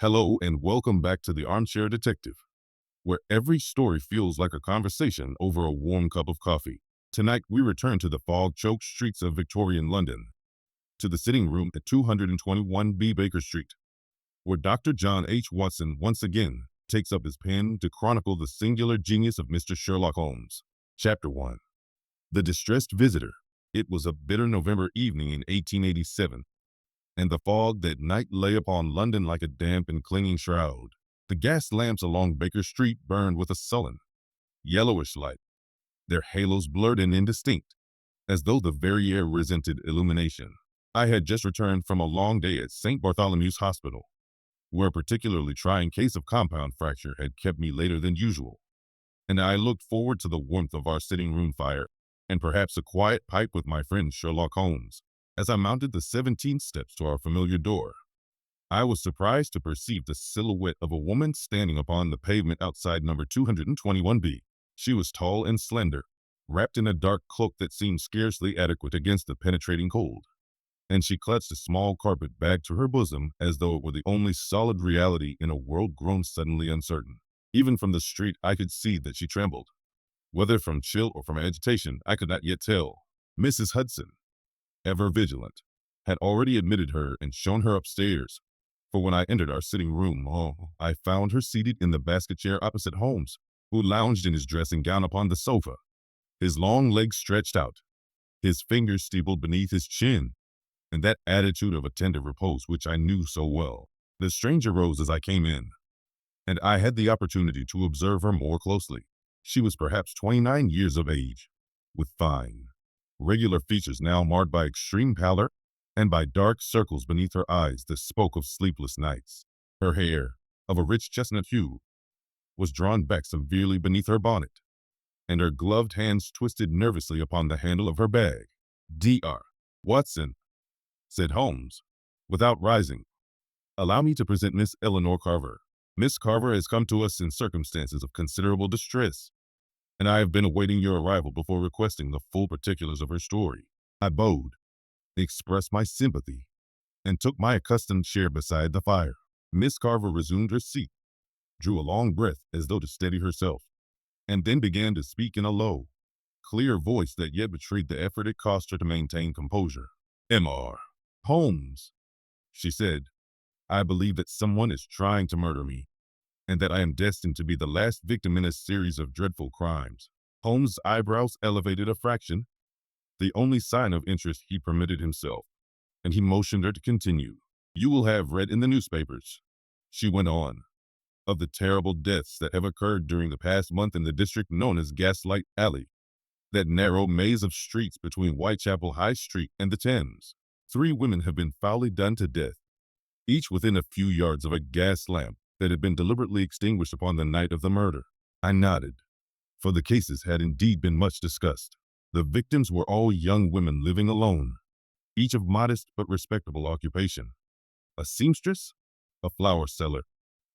Hello and welcome back to the Armchair Detective, where every story feels like a conversation over a warm cup of coffee. Tonight, we return to the fog-choked streets of Victorian London, to the sitting room at 221B Baker Street, where Dr. John H. Watson once again takes up his pen to chronicle the singular genius of Mr. Sherlock Holmes. Chapter 1. The Distressed Visitor. It was a bitter November evening in 1887, and the fog that night lay upon London like a damp and clinging shroud. The gas lamps along Baker Street burned with a sullen, yellowish light, their halos blurred and indistinct, as though the very air resented illumination. I had just returned from a long day at St. Bartholomew's Hospital, where a particularly trying case of compound fracture had kept me later than usual, and I looked forward to the warmth of our sitting room fire and perhaps a quiet pipe with my friend Sherlock Holmes. As I mounted the 17 steps to our familiar door, I was surprised to perceive the silhouette of a woman standing upon the pavement outside number 221B. She was tall and slender, wrapped in a dark cloak that seemed scarcely adequate against the penetrating cold, and she clutched a small carpet bag to her bosom as though it were the only solid reality in a world grown suddenly uncertain. Even from the street I could see that she trembled. Whether from chill or from agitation, I could not yet tell. Mrs. Hudson, ever vigilant, had already admitted her and shown her upstairs, for when I entered our sitting room, I found her seated in the basket chair opposite Holmes, who lounged in his dressing gown upon the sofa, his long legs stretched out, his fingers steepled beneath his chin, in that attitude of attentive repose which I knew so well. The stranger rose as I came in, and I had the opportunity to observe her more closely. She was perhaps 29 years of age, with fine, regular features now marred by extreme pallor and by dark circles beneath her eyes that spoke of sleepless nights. Her hair, of a rich chestnut hue, was drawn back severely beneath her bonnet, and her gloved hands twisted nervously upon the handle of her bag. "Dr. Watson," said Holmes, without rising, "allow me to present Miss Eleanor Carver. Miss Carver has come to us in circumstances of considerable distress, and I have been awaiting your arrival before requesting the full particulars of her story." I bowed, expressed my sympathy, and took my accustomed chair beside the fire. Miss Carver resumed her seat, drew a long breath as though to steady herself, and then began to speak in a low, clear voice that yet betrayed the effort it cost her to maintain composure. "Mr. Holmes," she said, "I believe that someone is trying to murder me, and that I am destined to be the last victim in a series of dreadful crimes." Holmes' eyebrows elevated a fraction, the only sign of interest he permitted himself, and he motioned her to continue. "You will have read in the newspapers," she went on, "of the terrible deaths that have occurred during the past month in the district known as Gaslight Alley, that narrow maze of streets between Whitechapel High Street and the Thames. 3 women have been foully done to death, each within a few yards of a gas lamp that had been deliberately extinguished upon the night of the murder." I nodded, for the cases had indeed been much discussed. The victims were all young women living alone, each of modest but respectable occupation: a seamstress, a flower seller,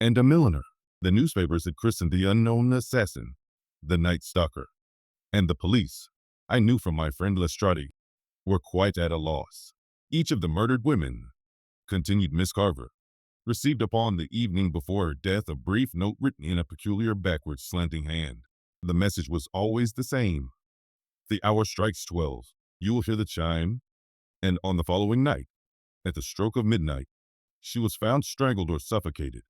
and a milliner. The newspapers had christened the unknown assassin the Night Stalker, and the police, I knew from my friend Lestrade, were quite at a loss. "Each of the murdered women," continued Miss Carver, "received upon the evening before her death a brief note written in a peculiar backward slanting hand. The message was always the same: 'The hour strikes 12. You will hear the chime.' And on the following night, at the stroke of midnight, she was found strangled or suffocated,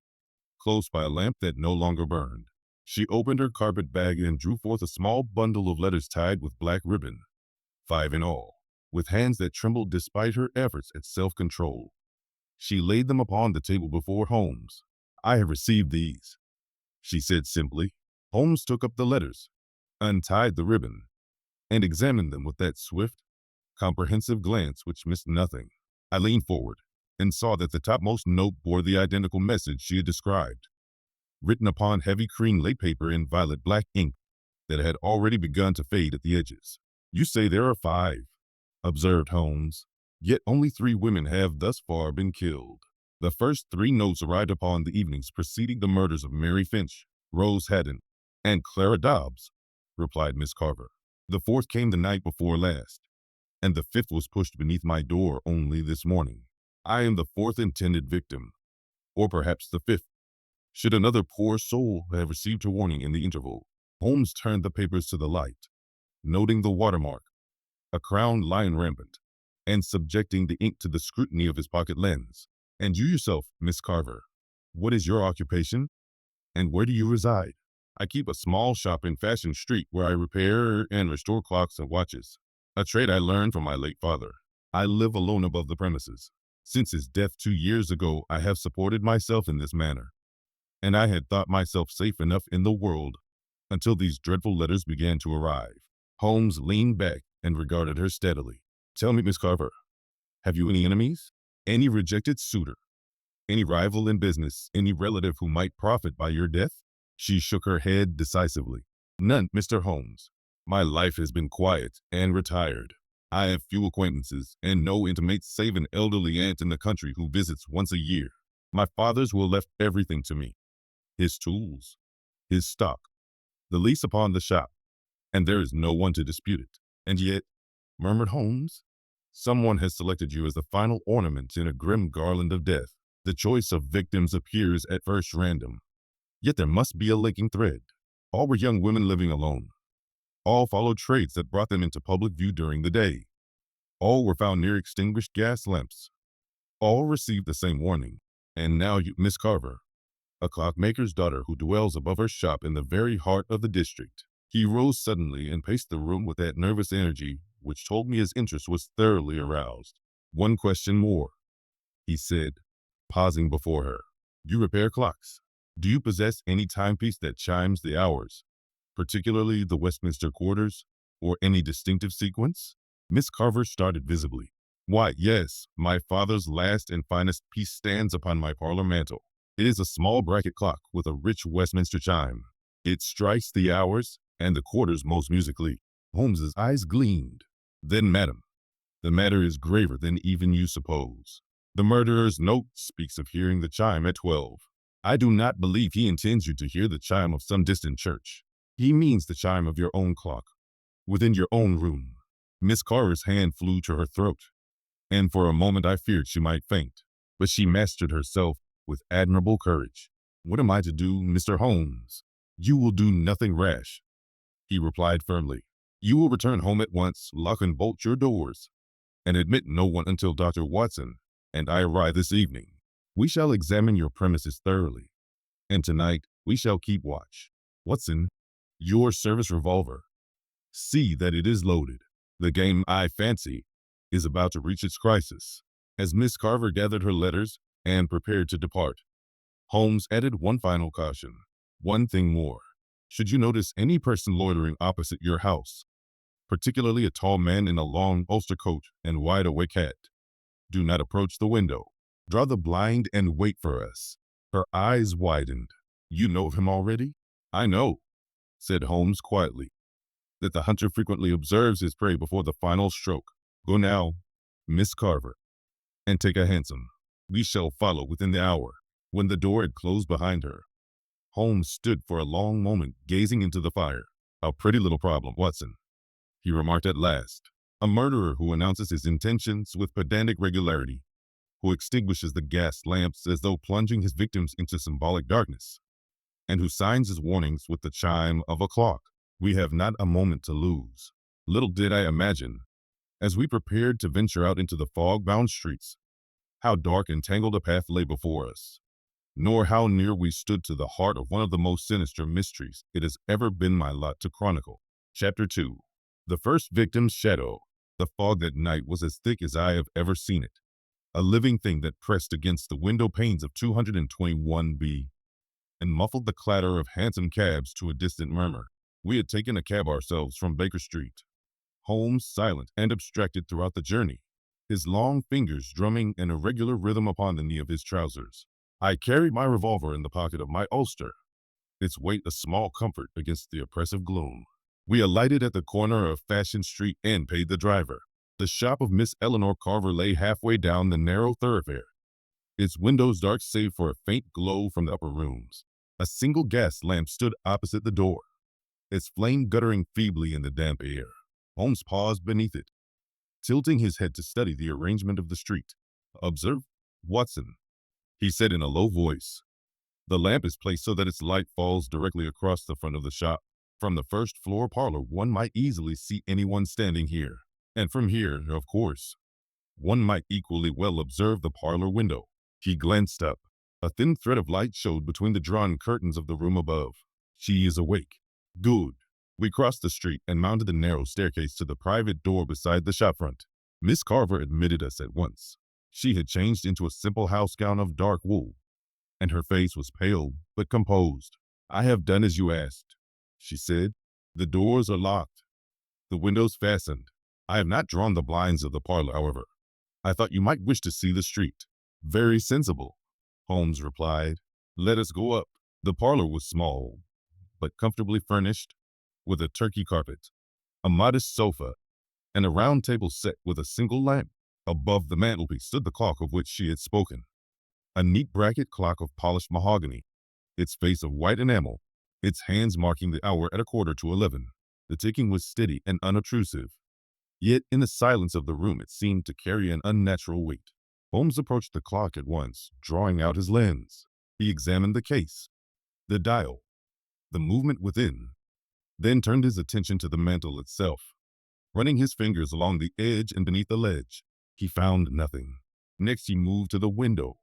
close by a lamp that no longer burned." She opened her carpet bag and drew forth a small bundle of letters tied with black ribbon, 5 in all. With hands that trembled despite her efforts at self-control, she laid them upon the table before Holmes. "I have received these," she said simply. Holmes took up the letters, untied the ribbon, and examined them with that swift, comprehensive glance which missed nothing. I leaned forward and saw that the topmost note bore the identical message she had described, written upon heavy cream-laid paper in violet-black ink that had already begun to fade at the edges. "You say there are 5, observed Holmes, "yet only 3 women have thus far been killed." "The first 3 notes arrived upon the evenings preceding the murders of Mary Finch, Rose Haddon, and Clara Dobbs," replied Miss Carver. "The 4th came the night before last, and the 5th was pushed beneath my door only this morning. I am the 4th intended victim. Or perhaps the fifth. Should another poor soul have received a warning in the interval? Holmes turned the papers to the light, noting the watermark, a crowned lion rampant, and subjecting the ink to the scrutiny of his pocket lens. And you yourself, Miss Carver, what is your occupation? And where do you reside? I keep a small shop in Fashion Street where I repair and restore clocks and watches, a trade I learned from my late father. I live alone above the premises. Since his death 2 years ago, I have supported myself in this manner, and I had thought myself safe enough in the world until these dreadful letters began to arrive. Holmes leaned back and regarded her steadily. Tell me, Miss Carver, have you any enemies? Any rejected suitor? Any rival in business? Any relative who might profit by your death? She shook her head decisively. None, Mr. Holmes. My life has been quiet and retired. I have few acquaintances and no intimates save an elderly aunt in the country who visits once a year. My father's will left everything to me. His tools, his stock, the lease upon the shop, and there is no one to dispute it. And yet, murmured Holmes, someone has selected you as the final ornament in a grim garland of death. The choice of victims appears at first random, yet there must be a linking thread. All were young women living alone. All followed trades that brought them into public view during the day. All were found near extinguished gas lamps. All received the same warning. And now you, Miss Carver, a clockmaker's daughter who dwells above her shop in the very heart of the district. He rose suddenly and paced the room with that nervous energy which told me his interest was thoroughly aroused. One question more, he said, pausing before her. You repair clocks. Do you possess any timepiece that chimes the hours, particularly the Westminster quarters, or any distinctive sequence? Miss Carver started visibly. Why, yes, my father's last and finest piece stands upon my parlor mantel. It is a small bracket clock with a rich Westminster chime. It strikes the hours and the quarters most musically. Holmes's eyes gleamed. Then, madam, the matter is graver than even you suppose. The murderer's note speaks of hearing the chime at 12. I do not believe he intends you to hear the chime of some distant church. He means the chime of your own clock, within your own room. Miss Carver's hand flew to her throat, and for a moment I feared she might faint, but she mastered herself with admirable courage. What am I to do, Mr. Holmes? You will do nothing rash, he replied firmly. You will return home at once, lock and bolt your doors, and admit no one until Dr. Watson and I arrive this evening. We shall examine your premises thoroughly, and tonight we shall keep watch. Watson, your service revolver. See that it is loaded. The game, I fancy, is about to reach its crisis. As Miss Carver gathered her letters and prepared to depart, Holmes added one final caution. One thing more. Should you notice any person loitering opposite your house, particularly a tall man in a long ulster coat and wide-awake hat, do not approach the window. Draw the blind and wait for us. Her eyes widened. You know of him already? I know, said Holmes quietly, that the hunter frequently observes his prey before the final stroke. Go now, Miss Carver, and take a hansom. We shall follow within the hour. When the door had closed behind her, Holmes stood for a long moment gazing into the fire. A pretty little problem, Watson, he remarked at last. A murderer who announces his intentions with pedantic regularity, who extinguishes the gas lamps as though plunging his victims into symbolic darkness, and who signs his warnings with the chime of a clock. We have not a moment to lose. Little did I imagine, as we prepared to venture out into the fog-bound streets, how dark and tangled a path lay before us, nor how near we stood to the heart of one of the most sinister mysteries it has ever been my lot to chronicle. Chapter 2. The first victim's shadow. The fog that night was as thick as I have ever seen it, a living thing that pressed against the window panes of 221B and muffled the clatter of hansom cabs to a distant murmur. We had taken a cab ourselves from Baker Street, Holmes silent and abstracted throughout the journey, his long fingers drumming an irregular rhythm upon the knee of his trousers. I carried my revolver in the pocket of my ulster, its weight a small comfort against the oppressive gloom. We alighted at the corner of Fashion Street and paid the driver. The shop of Miss Eleanor Carver lay halfway down the narrow thoroughfare, its windows dark save for a faint glow from the upper rooms. A single gas lamp stood opposite the door, its flame guttering feebly in the damp air. Holmes paused beneath it, tilting his head to study the arrangement of the street. Observe, Watson, he said in a low voice. The lamp is placed so that its light falls directly across the front of the shop. From the first floor parlor, one might easily see anyone standing here. And from here, of course, one might equally well observe the parlor window. He glanced up. A thin thread of light showed between the drawn curtains of the room above. She is awake. Good. We crossed the street and mounted the narrow staircase to the private door beside the shop front. Miss Carver admitted us at once. She had changed into a simple house gown of dark wool, and her face was pale but composed. I have done as you asked, she said. The doors are locked, the windows fastened. I have not drawn the blinds of the parlor, however. I thought you might wish to see the street. Very sensible, Holmes replied. Let us go up. The parlor was small, but comfortably furnished, with a turkey carpet, a modest sofa, and a round table set with a single lamp. Above the mantelpiece stood the clock of which she had spoken, a neat bracket clock of polished mahogany, its face of white enamel, its hands marking the hour at 11:15. The ticking was steady and unobtrusive, yet in the silence of the room it seemed to carry an unnatural weight. Holmes approached the clock at once, drawing out his lens. He examined the case, the dial, the movement within, then turned his attention to the mantel itself. Running his fingers along the edge and beneath the ledge, he found nothing. Next he moved to the window,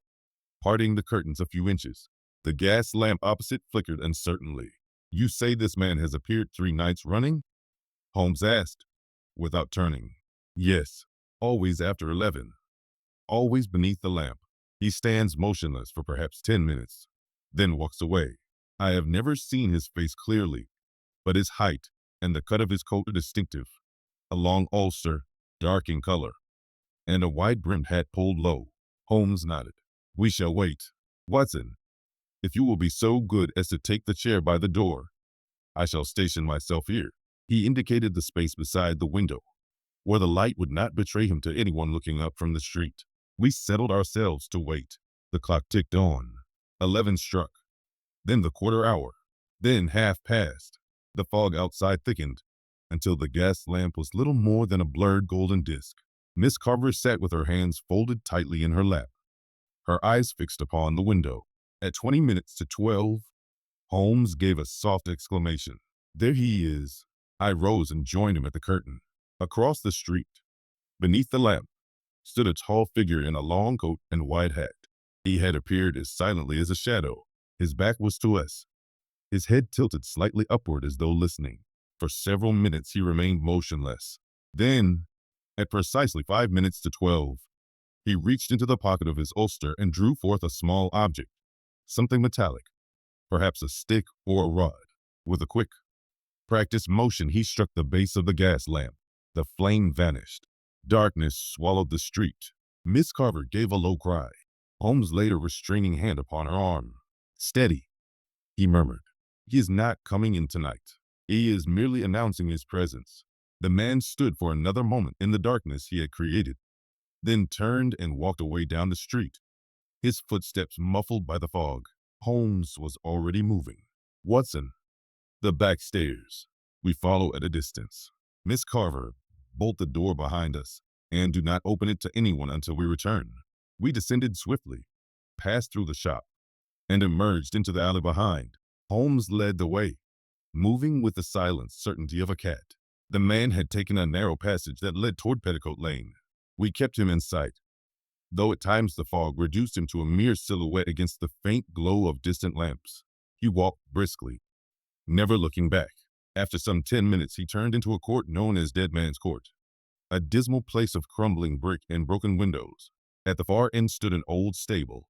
parting the curtains a few inches. The gas lamp opposite flickered uncertainly. You say this man has appeared 3 nights running? Holmes asked, without turning. Yes, always after 11. Always beneath the lamp. He stands motionless for perhaps 10 minutes, then walks away. I have never seen his face clearly, but his height and the cut of his coat are distinctive. A long ulster, dark in color, and a wide-brimmed hat pulled low. Holmes nodded. We shall wait. Watson, if you will be so good as to take the chair by the door, I shall station myself here. He indicated the space beside the window, where the light would not betray him to anyone looking up from the street. We settled ourselves to wait. The clock ticked on. 11 struck, then the quarter hour, then half past. The fog outside thickened until the gas lamp was little more than a blurred golden disk. Miss Carver sat with her hands folded tightly in her lap, her eyes fixed upon the window. At 20 minutes to 12, Holmes gave a soft exclamation. There he is. I rose and joined him at the curtain. Across the street, beneath the lamp, stood a tall figure in a long coat and wide hat. He had appeared as silently as a shadow. His back was to us, his head tilted slightly upward as though listening. For several minutes he remained motionless. Then, at precisely 5 minutes to 12, he reached into the pocket of his ulster and drew forth a small object, something metallic, perhaps a stick or a rod. With a quick, practiced motion, he struck the base of the gas lamp. The flame vanished. Darkness swallowed the street. Miss Carver gave a low cry. Holmes laid a restraining hand upon her arm. Steady, he murmured. He is not coming in tonight. He is merely announcing his presence. The man stood for another moment in the darkness he had created, then turned and walked away down the street, his footsteps muffled by the fog. Holmes was already moving. Watson, the back stairs. We follow at a distance. Miss Carver, bolt the door behind us, and do not open it to anyone until we return. We descended swiftly, passed through the shop, and emerged into the alley behind. Holmes led the way, moving with the silent certainty of a cat. The man had taken a narrow passage that led toward Petticoat Lane. We kept him in sight, though at times the fog reduced him to a mere silhouette against the faint glow of distant lamps. He walked briskly, never looking back. After some 10 minutes, he turned into a court known as Dead Man's Court, a dismal place of crumbling brick and broken windows. At the far end stood an old stable,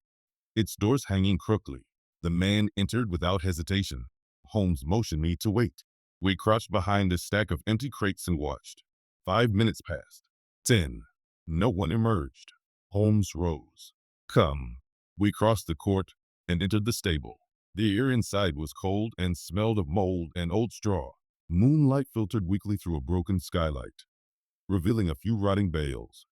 its doors hanging crookedly. The man entered without hesitation. Holmes motioned me to wait. We crouched behind a stack of empty crates and watched. 5 minutes passed. 10. No one emerged. Holmes rose. Come. We crossed the court and entered the stable. The air inside was cold and smelled of mold and old straw. Moonlight filtered weakly through a broken skylight, revealing a few rotting bales,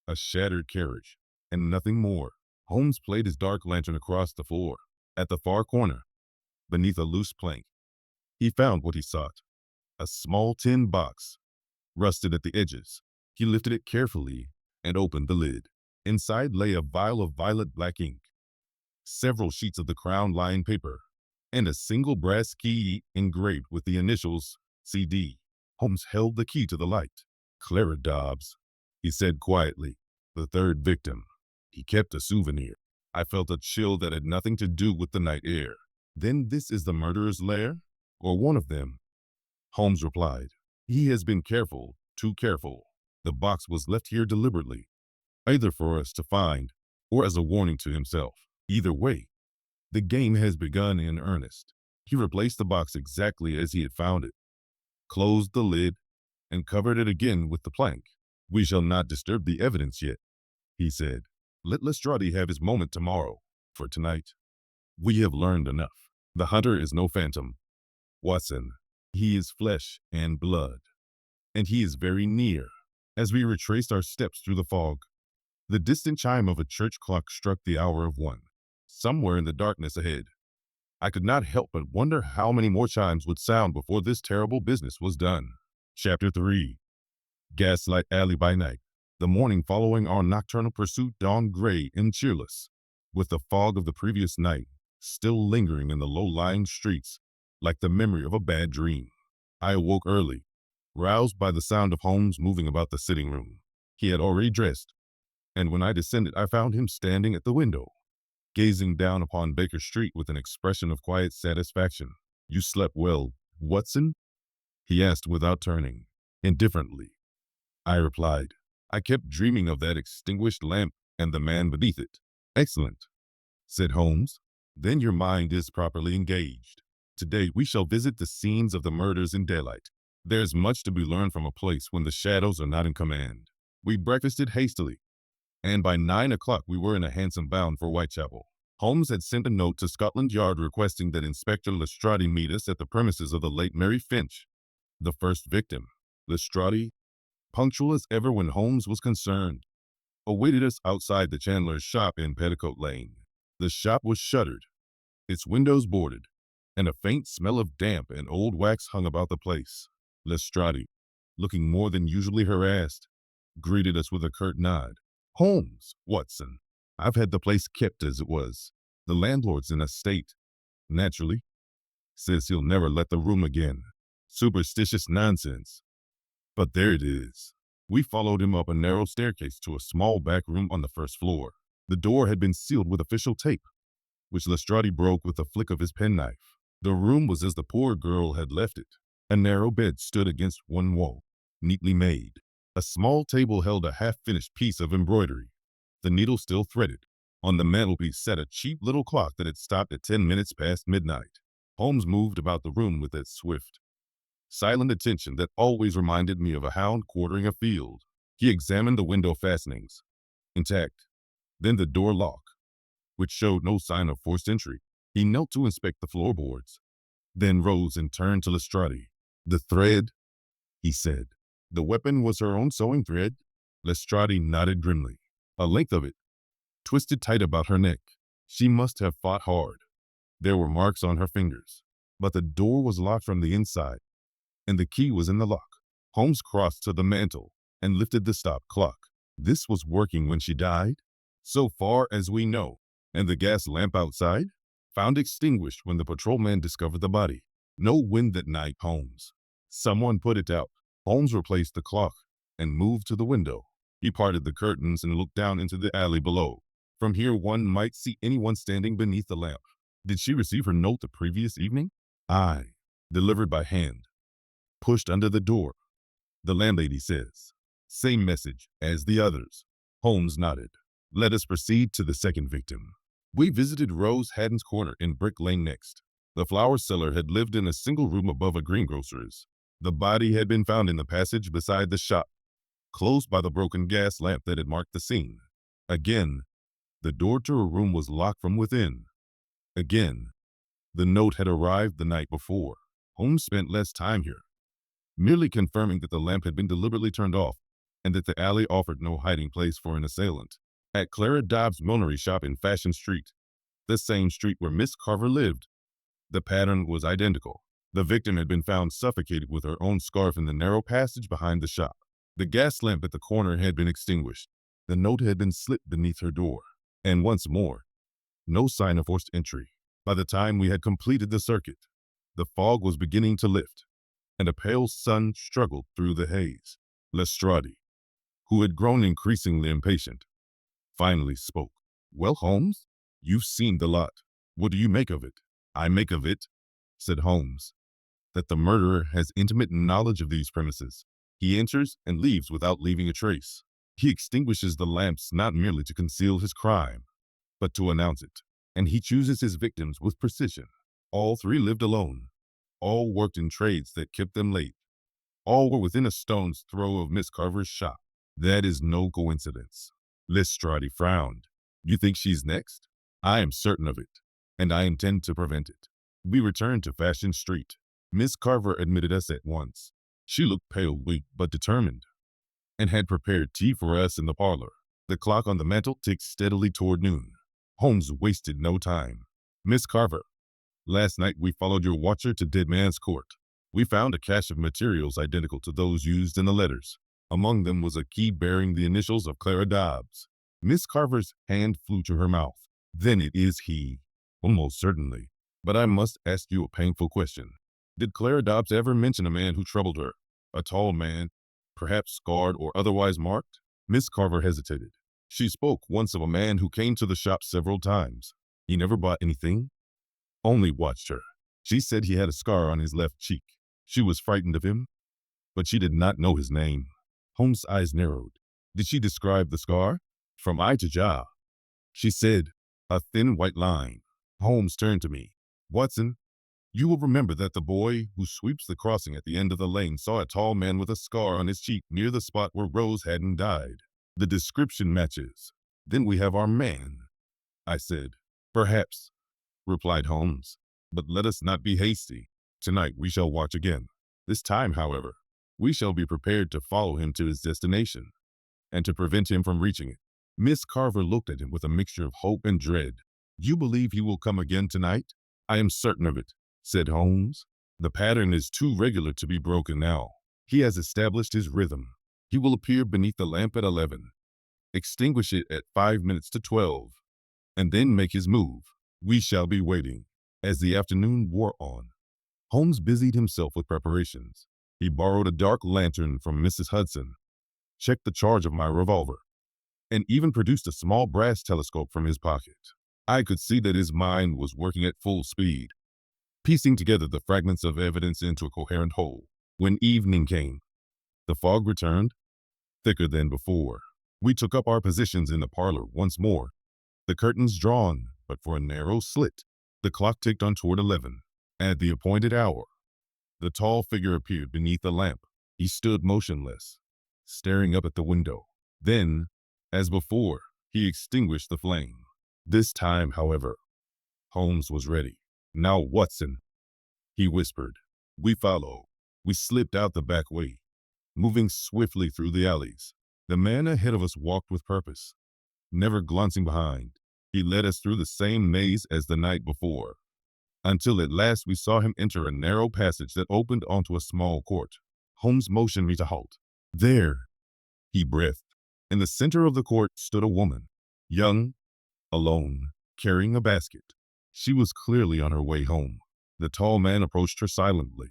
a shattered carriage, and nothing more. Holmes played his dark lantern across the floor. At the far corner, beneath a loose plank, he found what he sought, a small tin box, rusted at the edges. He lifted it carefully and opened the lid. Inside lay a vial of violet black ink, several sheets of the crown-lined paper, and a single brass key engraved with the initials CD. Holmes held the key to the light. Clara Dobbs, he said quietly, the third victim. He kept a souvenir. I felt a chill that had nothing to do with the night air. Then this is the murderer's lair? Or one of them? Holmes replied. He has been careful, too careful. The box was left here deliberately, either for us to find or as a warning to himself. Either way, the game has begun in earnest. He replaced the box exactly as he had found it, closed the lid, and covered it again with the plank. We shall not disturb the evidence yet, he said. Let Lestrade have his moment tomorrow. For tonight, we have learned enough. The hunter is no phantom, Watson. He is flesh and blood, and he is very near. As we retraced our steps through the fog, the distant chime of a church clock struck the hour of 1. Somewhere in the darkness ahead, I could not help but wonder how many more chimes would sound before this terrible business was done. Chapter 3. Gaslight Alley by night. The morning following our nocturnal pursuit dawned gray and cheerless, with the fog of the previous night still lingering in the low-lying streets like the memory of a bad dream. I awoke early, roused by the sound of Holmes moving about the sitting room. He had already dressed, and when I descended I found him standing at the window, gazing down upon Baker Street with an expression of quiet satisfaction. You slept well, Watson? He asked without turning. Indifferently, I replied. I kept dreaming of that extinguished lamp and the man beneath it. Excellent, said Holmes. Then your mind is properly engaged. Today we shall visit the scenes of the murders in daylight. There's much to be learned from a place when the shadows are not in command. We breakfasted hastily, and by 9 o'clock we were in a hansom bound for Whitechapel. Holmes had sent a note to Scotland Yard requesting that Inspector Lestrade meet us at the premises of the late Mary Finch, the first victim. Lestrade, punctual as ever when Holmes was concerned, awaited us outside the chandler's shop in Petticoat Lane. The shop was shuttered, its windows boarded, and a faint smell of damp and old wax hung about the place. Lestrade, looking more than usually harassed, greeted us with a curt nod. Holmes, Watson, I've had the place kept as it was. The landlord's in a state. Naturally, says he'll never let the room again. Superstitious nonsense. But there it is. We followed him up a narrow staircase to a small back room on the first floor. The door had been sealed with official tape, which Lestrade broke with a flick of his penknife. The room was as the poor girl had left it. A narrow bed stood against one wall, neatly made. A small table held a half-finished piece of embroidery, the needle still threaded. On the mantelpiece sat a cheap little clock that had stopped at 10 minutes past midnight. Holmes moved about the room with that swift, silent attention that always reminded me of a hound quartering a field. He examined the window fastenings, intact, then the door lock, which showed no sign of forced entry. He knelt to inspect the floorboards, then rose and turned to Lestrade. The thread, he said. The weapon was her own sewing thread? Lestrade nodded grimly. A length of it, twisted tight about her neck. She must have fought hard. There were marks on her fingers, but the door was locked from the inside, and the key was in the lock. Holmes crossed to the mantel and lifted the stop clock. This was working when she died, so far as we know. And the gas lamp outside? Found extinguished when the patrolman discovered the body. No wind that night, Holmes. Someone put it out. Holmes replaced the clock and moved to the window. He parted the curtains and looked down into the alley below. From here one might see anyone standing beneath the lamp. Did she receive her note the previous evening? Aye. Delivered by hand. Pushed under the door. The landlady says. Same message as the others. Holmes nodded. Let us proceed to the second victim. We visited Rose Haddon's corner in Brick Lane next. The flower seller had lived in a single room above a greengrocer's. The body had been found in the passage beside the shop, close by the broken gas lamp that had marked the scene. Again, the door to her room was locked from within. Again, the note had arrived the night before. Holmes spent less time here, merely confirming that the lamp had been deliberately turned off and that the alley offered no hiding place for an assailant. At Clara Dobbs' millinery shop in Fashion Street, the same street where Miss Carver lived, the pattern was identical. The victim had been found suffocated with her own scarf in the narrow passage behind the shop. The gas lamp at the corner had been extinguished. The note had been slit beneath her door. And once more, No sign of forced entry. By the time we had completed the circuit, the fog was beginning to lift, and a pale sun struggled through the haze. Lestrade, who had grown increasingly impatient, finally spoke. "Well, Holmes, you've seen the lot. What do you make of it?" "I make of it," said Holmes, "that the murderer has intimate knowledge of these premises. He enters and leaves without leaving a trace. He extinguishes the lamps not merely to conceal his crime, but to announce it. And he chooses his victims with precision. All three lived alone. All worked in trades that kept them late. All were within a stone's throw of Miss Carver's shop. That is no coincidence." Lestrade frowned. "You think she's next?" "I am certain of it, and I intend to prevent it." We returned to Fashion Street. Miss Carver admitted us at once. She looked pale, weak, but determined, and had prepared tea for us in the parlor. The clock on the mantel ticked steadily toward noon. Holmes wasted no time. "Miss Carver, last night we followed your watcher to Dead Man's Court. We found a cache of materials identical to those used in the letters. Among them was a key bearing the initials of Clara Dobbs." Miss Carver's hand flew to her mouth. "Then it is he." "Almost certainly. But I must ask you a painful question. Did Clara Dobbs ever mention a man who troubled her? A tall man, perhaps scarred or otherwise marked?" Miss Carver hesitated. "She spoke once of a man who came to the shop several times. He never bought anything, only watched her. She said he had a scar on his left cheek. She was frightened of him, but she did not know his name." Holmes' eyes narrowed. "Did she describe the scar?" "From eye to jaw. She said, a thin white line." Holmes turned to me. "Watson, you will remember that the boy who sweeps the crossing at the end of the lane saw a tall man with a scar on his cheek near the spot where Rose Haddon died. The description matches. Then we have our man," I said. "Perhaps," replied Holmes, "but let us not be hasty. Tonight we shall watch again. This time, however, we shall be prepared to follow him to his destination, and to prevent him from reaching it." Miss Carver looked at him with a mixture of hope and dread. "You believe he will come again tonight?" "I am certain of it," said Holmes. "The pattern is too regular to be broken now. He has established his rhythm. He will appear beneath the lamp at 11, extinguish it at 5 minutes to 12, and then make his move. We shall be waiting." As the afternoon wore on, Holmes busied himself with preparations. He borrowed a dark lantern from Mrs. Hudson, checked the charge of my revolver, and even produced a small brass telescope from his pocket. I could see that his mind was working at full speed, piecing together the fragments of evidence into a coherent whole. When evening came, the fog returned, thicker than before. We took up our positions in the parlor once more, the curtains drawn but for a narrow slit. The clock ticked on toward 11. At the appointed hour, the tall figure appeared beneath the lamp. He stood motionless, staring up at the window. Then, as before, he extinguished the flame. This time, however, Holmes was ready. "Now, Watson," he whispered. We followed. We slipped out the back way, moving swiftly through the alleys. The man ahead of us walked with purpose, never glancing behind. He led us through the same maze as the night before, until at last we saw him enter a narrow passage that opened onto a small court. Holmes motioned me to halt. "There," he breathed. In the center of the court stood a woman, young, alone, carrying a basket. She was clearly on her way home. The tall man approached her silently,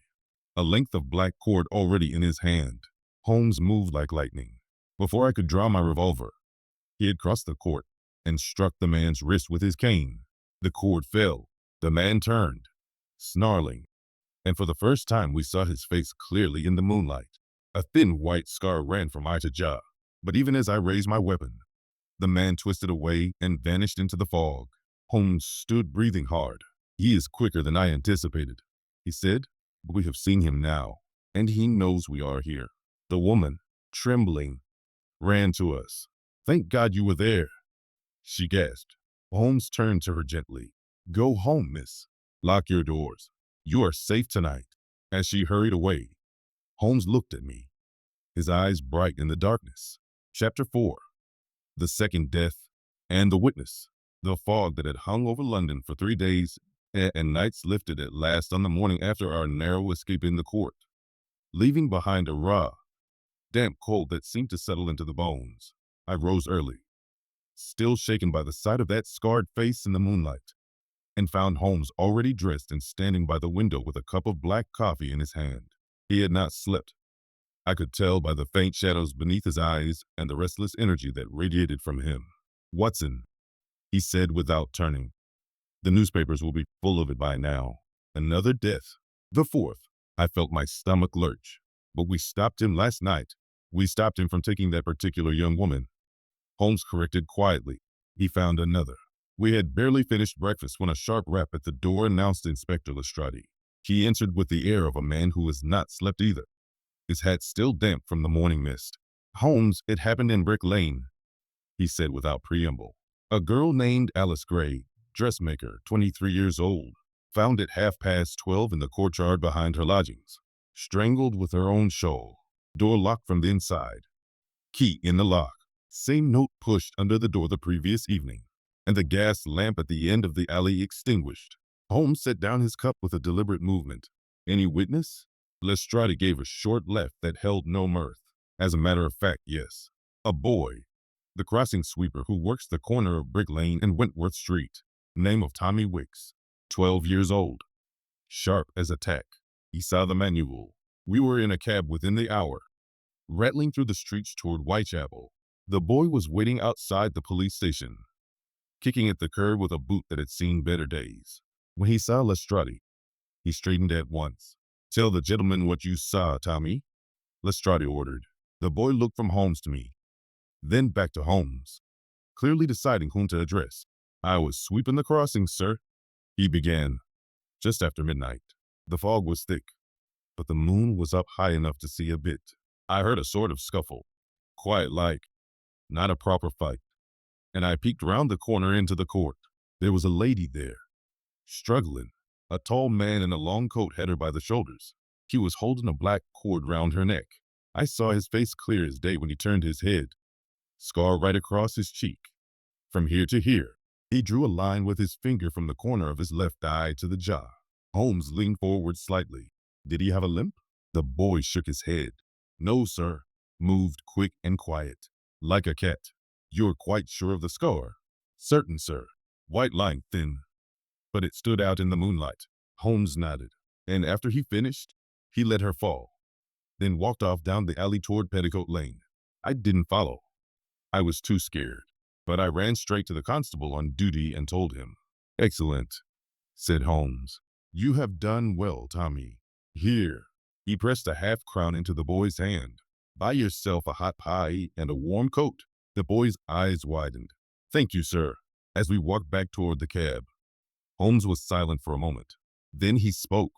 a length of black cord already in his hand. Holmes moved like lightning. Before I could draw my revolver, he had crossed the court and struck the man's wrist with his cane. The cord fell. The man turned, snarling, and for the first time we saw his face clearly in the moonlight. A thin white scar ran from eye to jaw, but even as I raised my weapon, the man twisted away and vanished into the fog. Holmes stood breathing hard. "He is quicker than I anticipated," he said. "We have seen him now, and he knows we are here." The woman, trembling, ran to us. "Thank God you were there," she gasped. Holmes turned to her gently. "Go home, miss. Lock your doors. You are safe tonight." As she hurried away, Holmes looked at me, his eyes bright in the darkness. Chapter 4. The Second Death and the Witness. The fog that had hung over London for 3 days and nights lifted at last on the morning after our narrow escape in the court, leaving behind a raw, damp cold that seemed to settle into the bones. I rose early, still shaken by the sight of that scarred face in the moonlight, and found Holmes already dressed and standing by the window with a cup of black coffee in his hand. He had not slept. I could tell by the faint shadows beneath his eyes and the restless energy that radiated from him. "Watson," he said without turning. "The newspapers will be full of it by now. Another death. The fourth." I felt my stomach lurch. "But we stopped him last night. We stopped him from taking that particular young woman," Holmes corrected quietly. "He found another." We had barely finished breakfast when a sharp rap at the door announced Inspector Lestrade. He entered with the air of a man who has not slept either, his hat still damp from the morning mist. "Holmes, it happened in Brick Lane," he said without preamble. "A girl named Alice Gray, dressmaker, 23 years old, found at 12:30 in the courtyard behind her lodgings, strangled with her own shawl. Door locked from the inside. Key in the lock. Same note pushed under the door the previous evening. And the gas lamp at the end of the alley extinguished." Holmes set down his cup with a deliberate movement. "Any witness?" Lestrade gave a short laugh that held no mirth. "As a matter of fact, yes. A boy. The crossing sweeper who works the corner of Brick Lane and Wentworth Street. Name of Tommy Wicks. 12 years old. Sharp as a tack. He saw the manual. We were in a cab within the hour, rattling through the streets toward Whitechapel. The boy was waiting outside the police station, kicking at the curb with a boot that had seen better days. When he saw Lestrade, he straightened at once. "Tell the gentleman what you saw, Tommy," Lestrade ordered. The boy looked from Holmes to me, then back to Holmes, clearly deciding whom to address. "I was sweeping the crossing, sir," he began, "just after midnight. The fog was thick, but the moon was up high enough to see a bit. I heard a sort of scuffle, quiet like, not a proper fight, and I peeked round the corner into the court. There was a lady there, struggling. A tall man in a long coat had her by the shoulders. He was holding a black cord round her neck. I saw his face clear as day when he turned his head. Scar right across his cheek, from here to here." He drew a line with his finger from the corner of his left eye to the jaw. Holmes leaned forward slightly. "Did he have a limp?" The boy shook his head. "No, sir. Moved quick and quiet, like a cat." "You're quite sure of the scar?" "Certain, sir. White line, thin, but it stood out in the moonlight." Holmes nodded, and after he finished, he let her fall, then walked off down the alley toward Petticoat Lane. I didn't follow. I was too scared, but I ran straight to the constable on duty and told him. "Excellent," said Holmes. "You have done well, Tommy. Here." He pressed a half-crown into the boy's hand. "Buy yourself a hot pie and a warm coat." The boy's eyes widened. "Thank you, sir." As we walked back toward the cab, Holmes was silent for a moment. Then he spoke,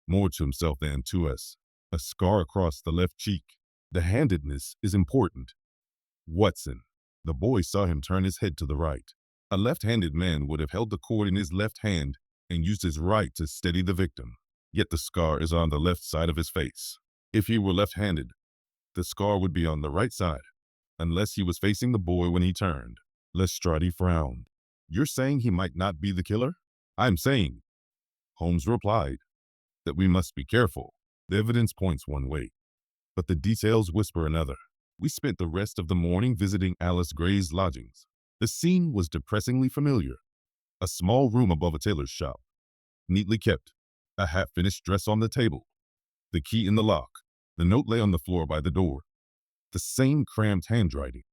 more to himself than to us. "A scar across the left cheek. The handedness is important, Watson." The boy saw him turn his head to the right. A left-handed man would have held the cord in his left hand and used his right to steady the victim. Yet the scar is on the left side of his face. If he were left-handed, the scar would be on the right side, unless he was facing the boy when he turned. Lestrade frowned. "You're saying he might not be the killer?" "I'm saying," Holmes replied, "that we must be careful. The evidence points one way, but the details whisper another." We spent the rest of the morning visiting Alice Gray's lodgings. The scene was depressingly familiar. A small room above a tailor's shop, neatly kept, a half-finished dress on the table, the key in the lock. The note lay on the floor by the door. The same cramped handwriting,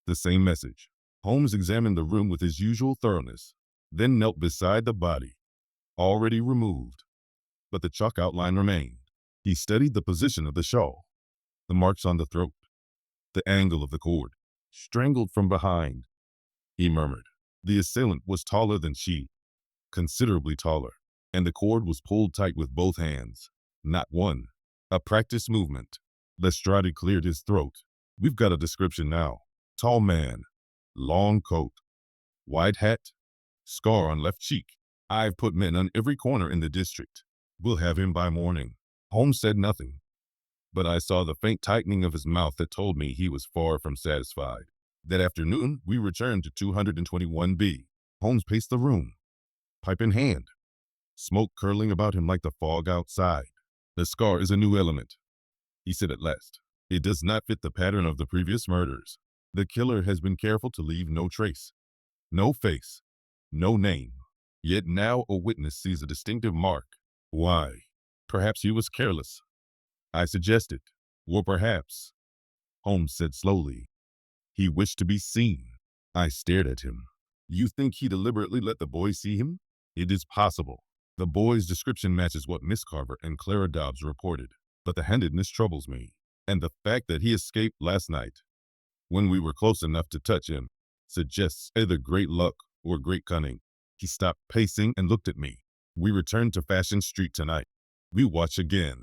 the same message. Holmes examined the room with his usual thoroughness, then knelt beside the body, already removed, but the chalk outline remained. He studied the position of the shawl, the marks on the throat, the angle of the cord. "Strangled from behind," he murmured. The assailant was taller than she, considerably taller, and the cord was pulled tight with both hands, not one. A practiced movement. Lestrade cleared his throat. "We've got a description now. Tall man, long coat, white hat, scar on left cheek. I've put men on every corner in the district. We'll have him by morning." Holmes said nothing, but I saw the faint tightening of his mouth that told me he was far from satisfied. That afternoon, we returned to 221B. Holmes paced the room, pipe in hand, smoke curling about him like the fog outside. "The scar is a new element," he said at last. "It does not fit the pattern of the previous murders. The killer has been careful to leave no trace, no face, no name. Yet now a witness sees a distinctive mark. Why? Perhaps he was careless, I suggested. Or perhaps, Holmes said slowly, he wished to be seen. I stared at him. You think he deliberately let the boy see him? It is possible. The boy's description matches what Miss Carver and Clara Dobbs reported, but the handedness troubles me. And the fact that he escaped last night, when we were close enough to touch him, suggests either great luck or great cunning. He stopped pacing and looked at me. We return to Fashion Street tonight. We watch again,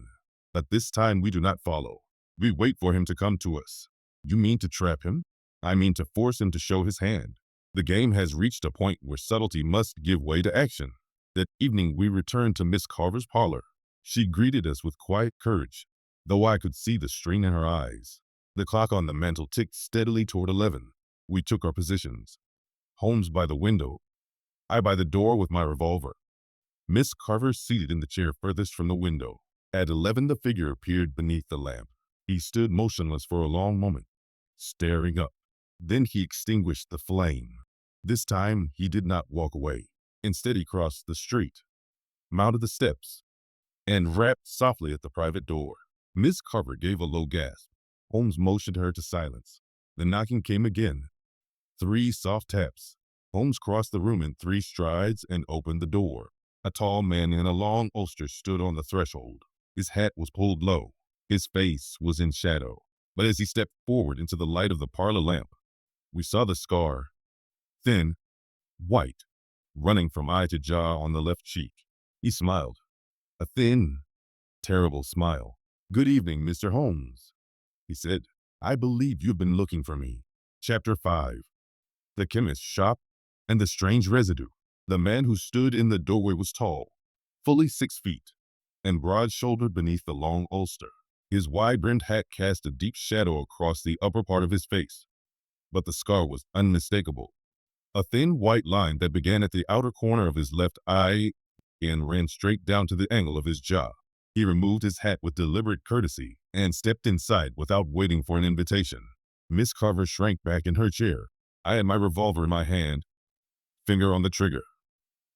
but this time we do not follow. We wait for him to come to us. You mean to trap him? I mean to force him to show his hand. The game has reached a point where subtlety must give way to action. That evening we returned to Miss Carver's parlor. She greeted us with quiet courage, though I could see the strain in her eyes. The clock on the mantel ticked steadily toward 11. We took our positions. Holmes by the window, I by the door with my revolver. Miss Carver seated in the chair furthest from the window. At 11 the figure appeared beneath the lamp. He stood motionless for a long moment, staring up. Then he extinguished the flame. This time he did not walk away. Instead he crossed the street, mounted the steps, and rapped softly at the private door. Miss Carver gave a low gasp. Holmes motioned her to silence. The knocking came again. 3 soft taps. Holmes crossed the room in 3 strides and opened the door. A tall man in a long ulster stood on the threshold. His hat was pulled low. His face was in shadow. But as he stepped forward into the light of the parlor lamp, we saw the scar, thin, white, running from eye to jaw on the left cheek. He smiled, a thin, terrible smile. Good evening, Mr. Holmes, he said. I believe you've been looking for me. Chapter 5. The chemist's shop and the strange residue. The man who stood in the doorway was tall, fully 6 feet, and broad-shouldered beneath the long ulster. His wide-brimmed hat cast a deep shadow across the upper part of his face, but the scar was unmistakable. A thin white line that began at the outer corner of his left eye and ran straight down to the angle of his jaw. He removed his hat with deliberate courtesy and stepped inside without waiting for an invitation. Miss Carver shrank back in her chair. I had my revolver in my hand, finger on the trigger.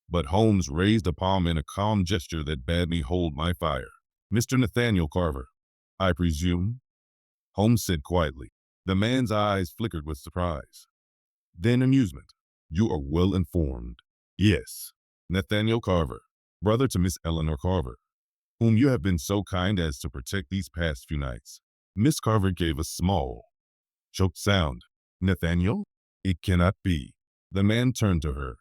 But Holmes raised a palm in a calm gesture that bade me hold my fire. Mr. Nathaniel Carver, I presume? Holmes said quietly. The man's eyes flickered with surprise, then amusement. You are well informed. Yes, Nathaniel Carver, brother to Miss Eleanor Carver, whom you have been so kind as to protect these past few nights. Miss Carver gave a small, choked sound. Nathaniel? It cannot be. The man turned to her,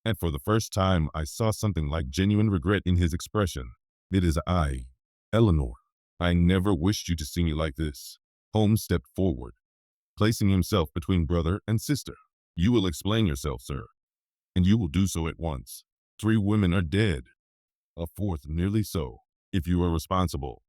and for the first time I saw something like genuine regret in his expression. It is I, Eleanor. I never wished you to see me like this. Holmes stepped forward, placing himself between brother and sister. You will explain yourself, sir, and you will do so at once. 3 women are dead, a 4th nearly so. If you are responsible,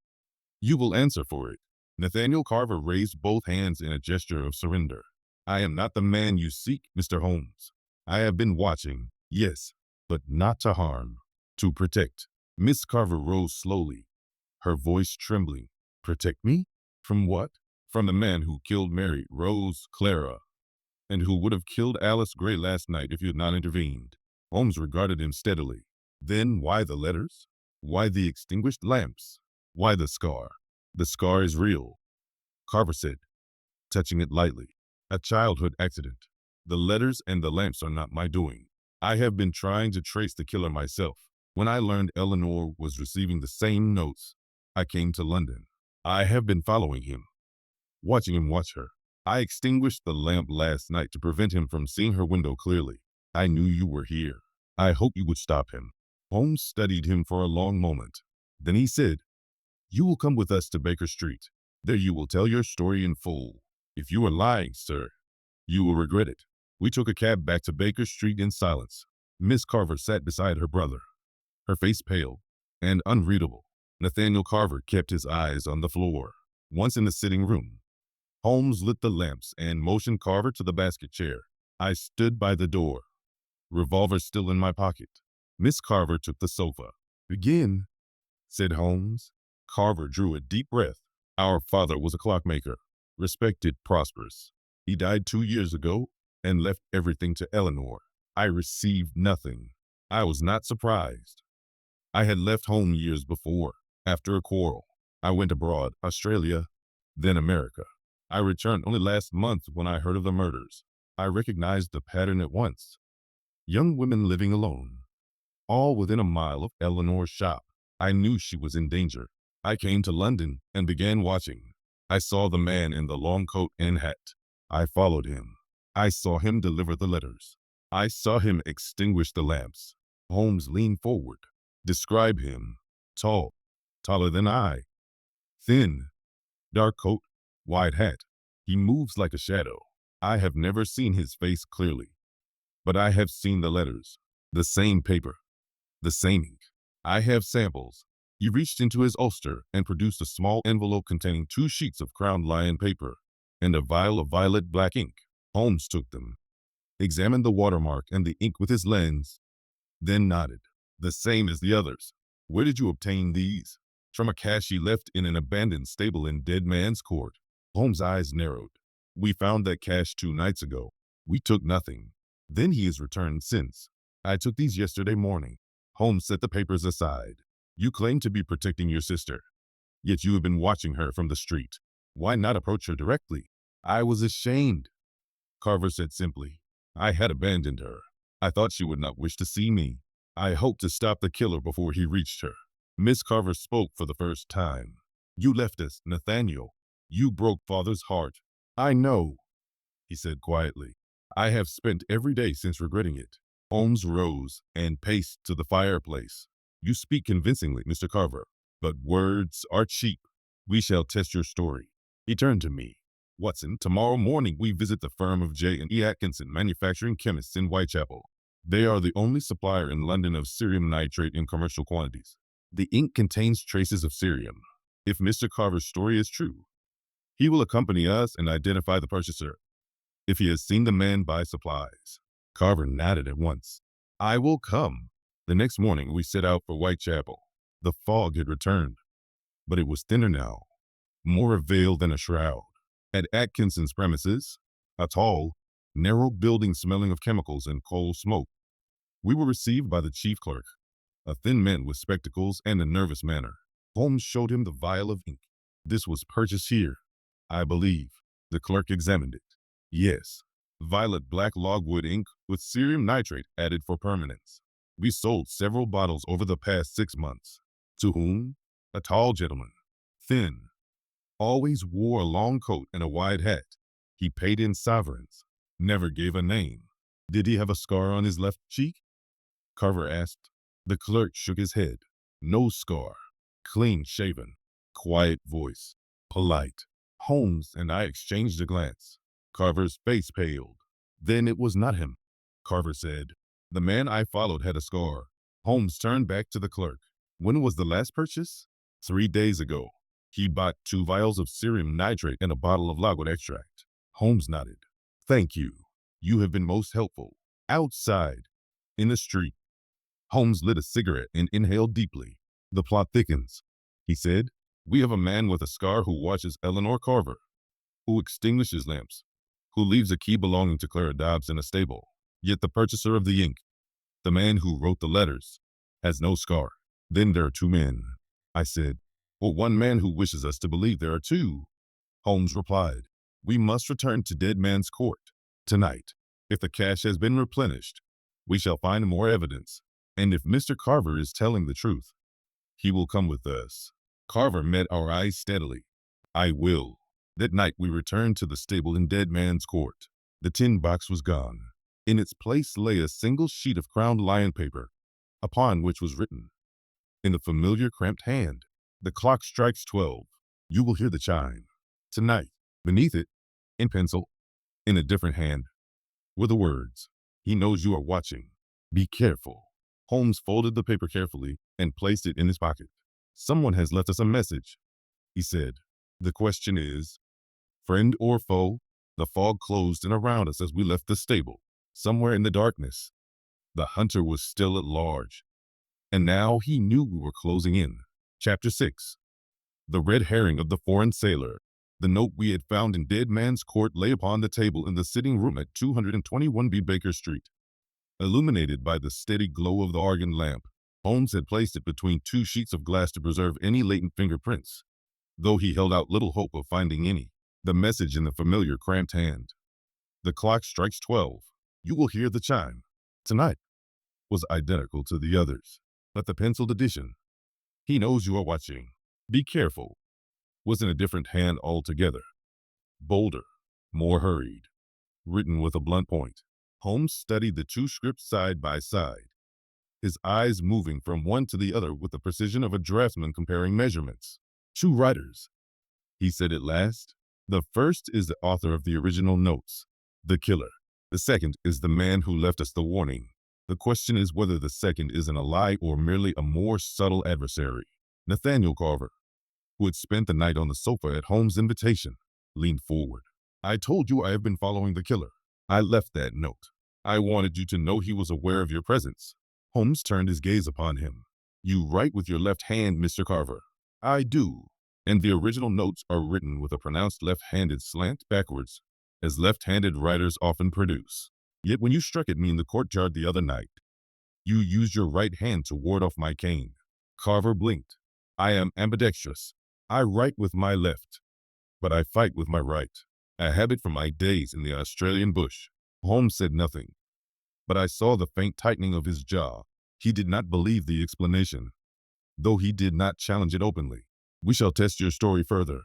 you will answer for it. Nathaniel Carver raised both hands in a gesture of surrender. I am not the man you seek, Mr. Holmes. I have been watching, yes, but not to harm, to protect. Miss Carver rose slowly, her voice trembling. Protect me? From what? From the man who killed Mary, Rose, Clara, and who would have killed Alice Gray last night if you had not intervened. Holmes regarded him steadily. Then why the letters? Why the extinguished lamps? Why the scar? The scar is real, Carver said, touching it lightly. A childhood accident. The letters and the lamps are not my doing. I have been trying to trace the killer myself. When I learned Eleanor was receiving the same notes, I came to London. I have been following him, watching him watch her. I extinguished the lamp last night to prevent him from seeing her window clearly. I knew you were here. I hoped you would stop him. Holmes studied him for a long moment. Then he said, You will come with us to Baker Street. There you will tell your story in full. If you are lying, sir, you will regret it. We took a cab back to Baker Street in silence. Miss Carver sat beside her brother, her face pale and unreadable. Nathaniel Carver kept his eyes on the floor. Once in the sitting room, Holmes lit the lamps and motioned Carver to the basket chair. I stood by the door, revolver still in my pocket. Miss Carver took the sofa. Begin, said Holmes. Carver drew a deep breath. Our father was a clockmaker, respected, prosperous. He died 2 years ago and left everything to Eleanor. I received nothing. I was not surprised. I had left home years before, after a quarrel. I went abroad, Australia, then America. I returned only last month when I heard of the murders. I recognized the pattern at once. Young women living alone, all within a mile of Eleanor's shop. I knew she was in danger. I came to London and began watching. I saw the man in the long coat and hat. I followed him. I saw him deliver the letters. I saw him extinguish the lamps. Holmes leaned forward. Describe him. Tall, taller than I. Thin, dark coat, wide hat. He moves like a shadow. I have never seen his face clearly, but I have seen the letters. The same paper, the same ink. I have samples. He reached into his ulster and produced a small envelope containing 2 sheets of crowned lion paper and a vial of violet black ink. Holmes took them, examined the watermark and the ink with his lens, then nodded. The same as the others. Where did you obtain these? From a cache he left in an abandoned stable in Dead Man's Court. Holmes' eyes narrowed. We found that cache 2 nights ago. We took nothing. Then he has returned since. I took these yesterday morning. Holmes set the papers aside. You claim to be protecting your sister, yet you have been watching her from the street. Why not approach her directly? I was ashamed, Carver said simply. I had abandoned her. I thought she would not wish to see me. I hoped to stop the killer before he reached her. Miss Carver spoke for the first time. You left us, Nathaniel. You broke father's heart. I know, he said quietly. I have spent every day since regretting it. Holmes rose and paced to the fireplace. You speak convincingly, Mr. Carver, but words are cheap. We shall test your story. He turned to me. Watson, tomorrow morning we visit the firm of J&E Atkinson Manufacturing Chemists in Whitechapel. They are the only supplier in London of cerium nitrate in commercial quantities. The ink contains traces of cerium. If Mr. Carver's story is true, he will accompany us and identify the purchaser, if he has seen the man buy supplies. Carver nodded at once. I will come. The next morning we set out for Whitechapel. The fog had returned, but it was thinner now, more a veil than a shroud. At Atkinson's premises, a tall, narrow building smelling of chemicals and coal smoke, we were received by the chief clerk, a thin man with spectacles and a nervous manner. Holmes showed him the vial of ink. This was purchased here, I believe. The clerk examined it. Yes, violet black logwood ink with cerium nitrate added for permanence. We sold several bottles over the past 6 months. To whom? A tall gentleman, thin, always wore a long coat and a wide hat. He paid in sovereigns, never gave a name. Did he have a scar on his left cheek? Carver asked. The clerk shook his head. No scar, clean shaven, quiet voice, polite. Holmes and I exchanged a glance. Carver's face paled. Then it was not him, Carver said. The man I followed had a scar. Holmes turned back to the clerk. When was the last purchase? 3 days ago. He bought 2 vials of cerium nitrate and a bottle of logwood extract. Holmes nodded. Thank you. You have been most helpful. Outside, in the street. Holmes lit a cigarette and inhaled deeply. The plot thickens, he said. We have a man with a scar who watches Eleanor Carver, who extinguishes lamps, who leaves a key belonging to Clara Dobbs in a stable. Yet the purchaser of the ink, the man who wrote the letters, has no scar. Then there are 2 men, I said. Or one man who wishes us to believe there are 2. Holmes replied. We must return to Dead Man's Court tonight. If the cache has been replenished, we shall find more evidence. And if Mr. Carver is telling the truth, he will come with us. Carver met our eyes steadily. I will. That night we returned to the stable in Dead Man's Court. The tin box was gone. In its place lay a single sheet of crowned lion paper, upon which was written, in the familiar cramped hand, the clock strikes 12. You will hear the chime. Tonight. Beneath it, in pencil, in a different hand, were the words, he knows you are watching. Be careful. Holmes folded the paper carefully and placed it in his pocket. Someone has left us a message, he said. The question is, friend or foe? The fog closed in around us as we left the stable. Somewhere in the darkness, the hunter was still at large. And now he knew we were closing in. Chapter 6. The Red Herring of the Foreign Sailor. The note we had found in Dead Man's Court lay upon the table in the sitting room at 221B Baker Street. Illuminated by the steady glow of the argon lamp, Holmes had placed it between two sheets of glass to preserve any latent fingerprints, though he held out little hope of finding any. The message in the familiar cramped hand. "The clock strikes 12. You will hear the chime tonight," was identical to the others, but the penciled edition, "He knows you are watching. Be careful," was in a different hand altogether. Bolder, more hurried, written with a blunt point. Holmes studied the two scripts side by side, his eyes moving from one to the other with the precision of a draftsman comparing measurements. "Two writers," he said at last. "The first is the author of the original notes, the killer. The second is the man who left us the warning. The question is whether the second isn't a lie or merely a more subtle adversary." Nathaniel Carver, who had spent the night on the sofa at Holmes' invitation, leaned forward. "I told you I have been following the killer. I left that note. I wanted you to know he was aware of your presence." Holmes turned his gaze upon him. "You write with your left hand, Mr. Carver." "I do. And the original notes are written with a pronounced left-handed slant backwards, as left-handed writers often produce. Yet when you struck at me in the courtyard the other night, you used your right hand to ward off my cane." Carver blinked. "I am ambidextrous. I write with my left, but I fight with my right. A habit from my days in the Australian bush." Holmes said nothing, but I saw the faint tightening of his jaw. He did not believe the explanation, though he did not challenge it openly. "We shall test your story further,"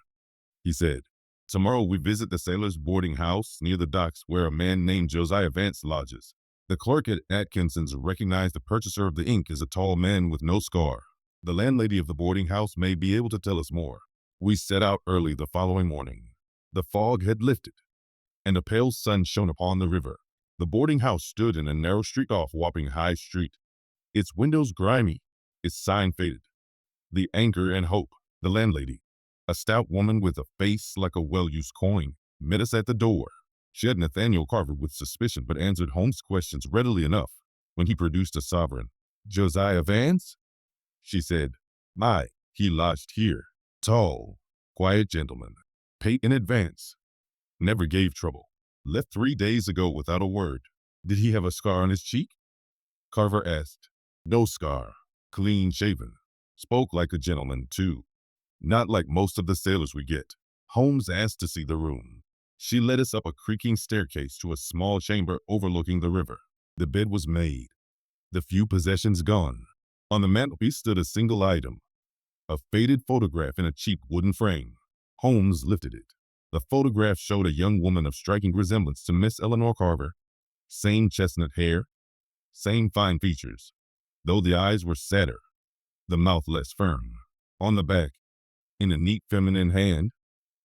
he said. "Tomorrow we visit the sailors' boarding house near the docks where a man named Josiah Vance lodges. The clerk at Atkinson's recognized the purchaser of the ink as a tall man with no scar. The landlady of the boarding house may be able to tell us more." We set out early the following morning. The fog had lifted, and a pale sun shone upon the river. The boarding house stood in a narrow street off Wapping High Street, its windows grimy, its sign faded. The Anchor and Hope, the landlady, a stout woman with a face like a well-used coin, met us at the door. She had Nathaniel Carver with suspicion, but answered Holmes' questions readily enough when he produced a sovereign. "Josiah Vance?" she said. He lodged here. Tall, quiet gentleman. Paid in advance. Never gave trouble. Left 3 days ago without a word." "Did he have a scar on his cheek?" Carver asked. "No scar. Clean shaven. Spoke like a gentleman, too. Not like most of the sailors we get." Holmes asked to see the room. She led us up a creaking staircase to a small chamber overlooking the river. The bed was made, the few possessions gone. On the mantelpiece stood a single item, a faded photograph in a cheap wooden frame. Holmes lifted it. The photograph showed a young woman of striking resemblance to Miss Eleanor Carver. Same chestnut hair, same fine features, though the eyes were sadder, the mouth less firm. On the back, in a neat feminine hand,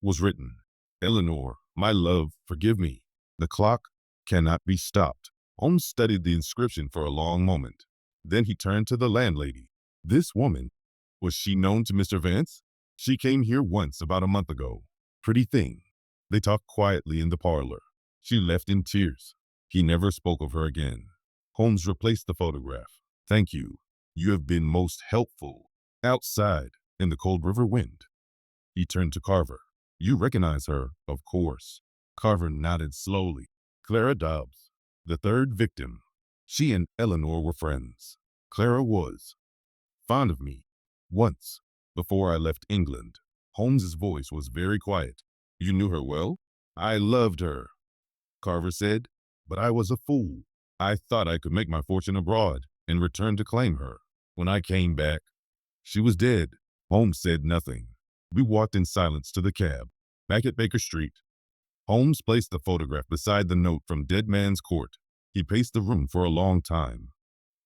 was written, "Eleanor, my love, forgive me. The clock cannot be stopped." Holmes studied the inscription for a long moment. Then he turned to the landlady. "This woman, was she known to Mr. Vance?" "She came here once about a month ago. Pretty thing." They talked quietly in the parlor. She left in tears. He never spoke of her again. Holmes replaced the photograph. "Thank you. You have been most helpful." Outside, in the cold river wind, he turned to Carver. "You recognize her, of course." Carver nodded slowly. "Clara Dobbs, the third victim. She and Eleanor were friends. Clara was fond of me, once, before I left England." Holmes's voice was very quiet. "You knew her well?" "I loved her," Carver said, "but I was a fool. I thought I could make my fortune abroad and return to claim her. When I came back, she was dead." Holmes said nothing. We walked in silence to the cab. Back at Baker Street, Holmes placed the photograph beside the note from Dead Man's Court. He paced the room for a long time,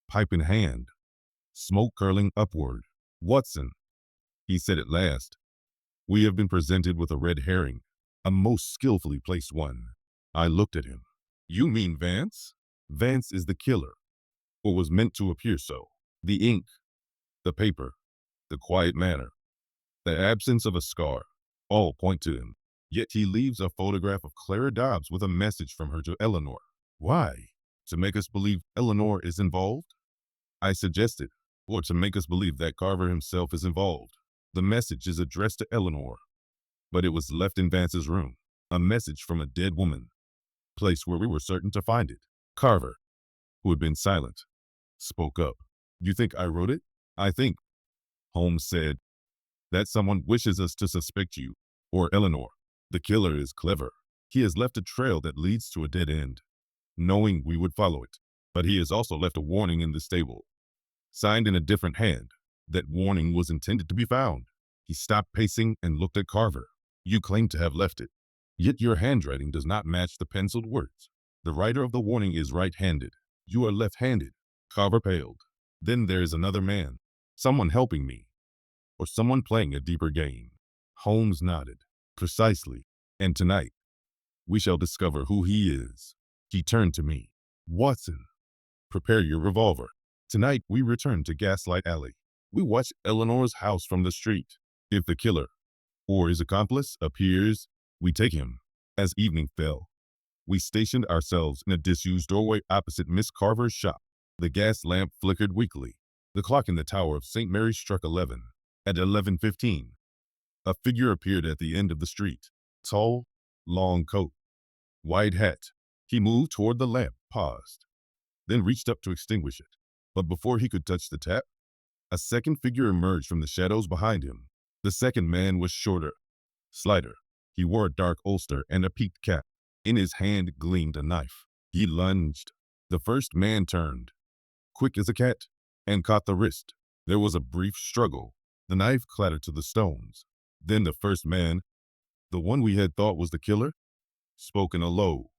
pipe in hand, smoke curling upward. "Watson," he said at last, "we have been presented with a red herring, a most skillfully placed one." I looked at him. "You mean Vance?" "Vance is the killer, or was meant to appear so. The ink, the paper, the quiet manner, the absence of a scar, all point to him. Yet he leaves a photograph of Clara Dobbs with a message from her to Eleanor. Why? To make us believe Eleanor is involved?" I suggested, "or to make us believe that Carver himself is involved. The message is addressed to Eleanor, but it was left in Vance's room. A message from a dead woman, place where we were certain to find it. Carver, who had been silent, spoke up. You think I wrote it? I think, Holmes said, that someone wishes us to suspect you, or Eleanor. The killer is clever. He has left a trail that leads to a dead end, knowing we would follow it. But he has also left a warning in the stable, signed in a different hand. That warning was intended to be found. He stopped pacing and looked at Carver. You claim to have left it, yet your handwriting does not match the penciled words. The writer of the warning is right-handed. You are left-handed. Carver paled. Then there is another man, someone helping me, or someone playing a deeper game. Holmes nodded. Precisely. And tonight, we shall discover who he is. He turned to me. Watson, prepare your revolver. Tonight, we return to Gaslight Alley. We watch Eleanor's house from the street. If the killer, or his accomplice, appears, we take him. As evening fell, we stationed ourselves in a disused doorway opposite Miss Carver's shop. The gas lamp flickered weakly. The clock in the tower of St. Mary's struck 11. At 11:15, a figure appeared at the end of the street. Tall, long coat, wide hat. He moved toward the lamp, paused, then reached up to extinguish it. But before he could touch the tap, a second figure emerged from the shadows behind him. The second man was shorter, slighter. He wore a dark ulster and a peaked cap. In his hand gleamed a knife. He lunged. The first man turned, quick as a cat, and caught the wrist. There was a brief struggle. The knife clattered to the stones. Then the first man, the one we had thought was the killer, spoke in a low,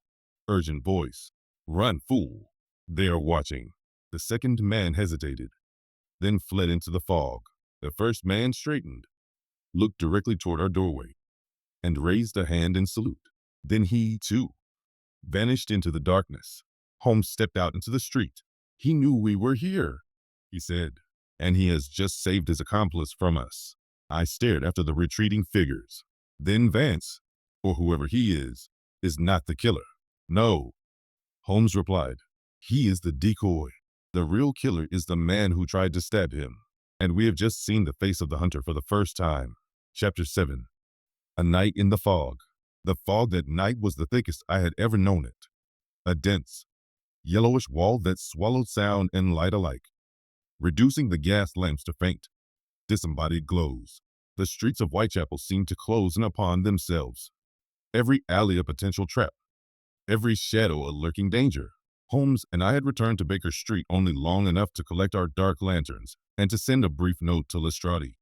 urgent voice. Run, fool. They are watching. The second man hesitated, then fled into the fog. The first man straightened, looked directly toward our doorway, and raised a hand in salute. Then he, too, vanished into the darkness. Holmes stepped out into the street. He knew we were here, he said, and he has just saved his accomplice from us. I stared after the retreating figures. Then Vance, or whoever he is not the killer. No, Holmes replied. He is the decoy. The real killer is the man who tried to stab him. And we have just seen the face of the hunter for the first time. Chapter 7. A night in the fog. The fog that night was the thickest I had ever known it. A dense, yellowish wall that swallowed sound and light alike, reducing the gas lamps to faint, disembodied glows. The streets of Whitechapel seemed to close in upon themselves. Every alley a potential trap, every shadow a lurking danger. Holmes and I had returned to Baker Street only long enough to collect our dark lanterns and to send a brief note to Lestrade.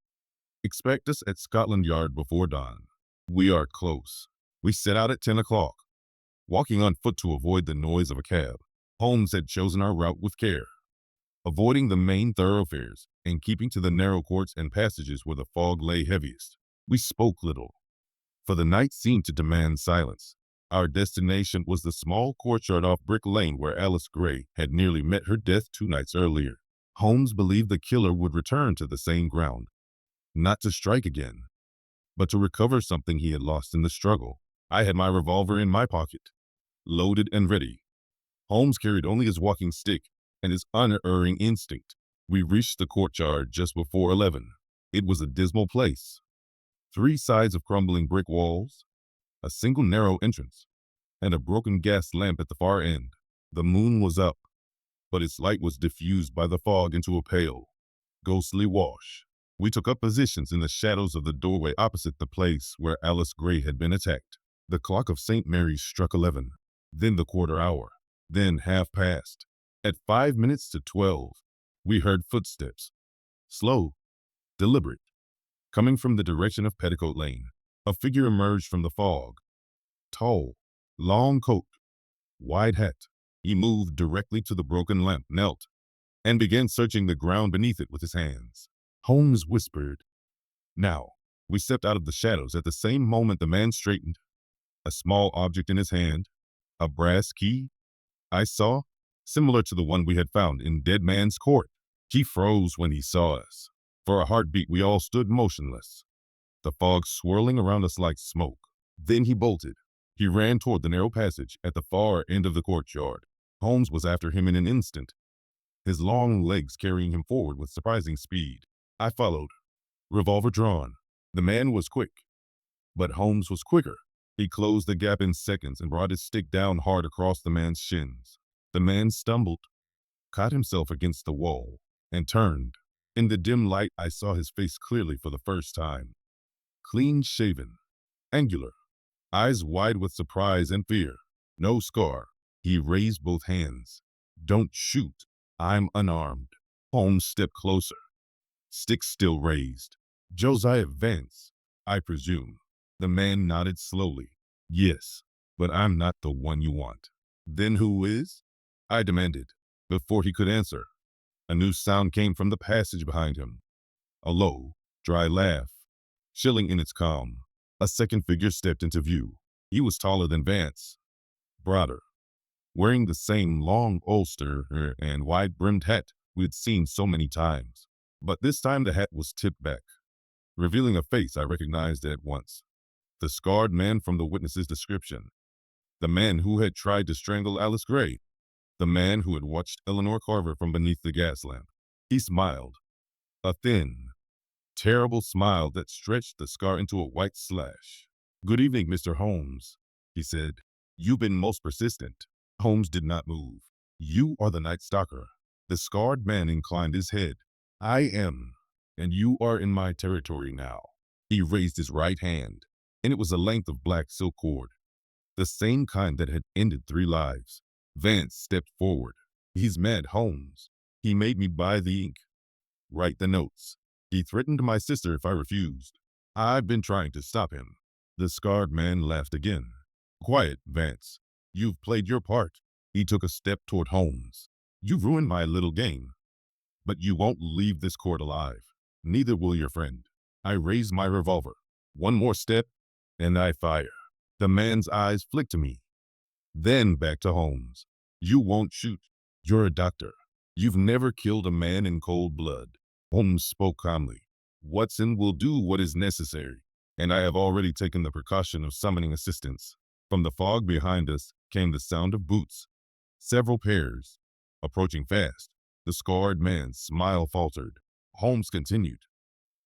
Expect us at Scotland Yard before dawn. We are close. We set out at 10 o'clock, walking on foot to avoid the noise of a cab. Holmes had chosen our route with care, avoiding the main thoroughfares and keeping to the narrow courts and passages where the fog lay heaviest. We spoke little, for the night seemed to demand silence. Our destination was the small courtyard off Brick Lane where Alice Gray had nearly met her death 2 nights earlier. Holmes believed the killer would return to the same ground, not to strike again, but to recover something he had lost in the struggle. I had my revolver in my pocket, loaded and ready. Holmes carried only his walking stick and his unerring instinct. We reached the courtyard just before 11. It was a dismal place. 3 sides of crumbling brick walls, a single narrow entrance, and a broken gas lamp at the far end. The moon was up, but its light was diffused by the fog into a pale, ghostly wash. We took up positions in the shadows of the doorway opposite the place where Alice Gray had been attacked. The clock of St. Mary's struck 11, then the quarter hour, then half past. At 5 minutes to 12, we heard footsteps, slow, deliberate, coming from the direction of Petticoat Lane. A figure emerged from the fog, tall, long coat, wide hat. He moved directly to the broken lamp, knelt, and began searching the ground beneath it with his hands. Holmes whispered, "Now." We stepped out of the shadows. At the same moment the man straightened, a small object in his hand, a brass key, I saw, similar to the one we had found in Dead Man's Court. He froze when he saw us. For a heartbeat we all stood motionless, the fog swirling around us like smoke. Then he bolted. He ran toward the narrow passage at the far end of the courtyard. Holmes was after him in an instant, his long legs carrying him forward with surprising speed. I followed, revolver drawn. The man was quick, But Holmes was quicker. He closed the gap in seconds and brought his stick down hard across the man's shins. The man stumbled, caught himself against the wall, and turned. In the dim light, I saw his face clearly for the first time. Clean-shaven, angular, eyes wide with surprise and fear. No scar. He raised both hands. "Don't shoot. I'm unarmed." Holmes stepped closer, stick still raised. "Josiah Vance, I presume." The man nodded slowly. "Yes, but I'm not the one you want." "Then who is?" I demanded. Before he could answer, a new sound came from the passage behind him. A low, dry laugh, chilling in its calm. A second figure stepped into view. He was taller than Vance, broader, wearing the same long ulster and wide-brimmed hat we had seen so many times. But this time the hat was tipped back, revealing a face I recognized at once. The scarred man from the witness's description. The man who had tried to strangle Alice Gray. The man who had watched Eleanor Carver from beneath the gas lamp. He smiled, a thin, terrible smile that stretched the scar into a white slash. "Good evening, Mr. Holmes," he said. "You've been most persistent." Holmes did not move. "You are the Night Stalker." The scarred man inclined his head. "I am, and you are in my territory now." He raised his right hand, and it was a length of black silk cord, the same kind that had ended 3 lives. Vance stepped forward. "He's mad, Holmes. He made me buy the ink, write the notes. He threatened my sister if I refused. I've been trying to stop him." The scarred man laughed again. "Quiet, Vance. You've played your part." He took a step toward Holmes. "You've ruined my little game. But you won't leave this court alive. Neither will your friend." I raised my revolver. One more step, and I fire. The man's eyes flicked to me, then back to Holmes. "You won't shoot. You're a doctor. You've never killed a man in cold blood." Holmes spoke calmly. "Watson will do what is necessary, and I have already taken the precaution of summoning assistance." From the fog behind us came the sound of boots, several pairs, approaching fast. The scarred man's smile faltered. Holmes continued.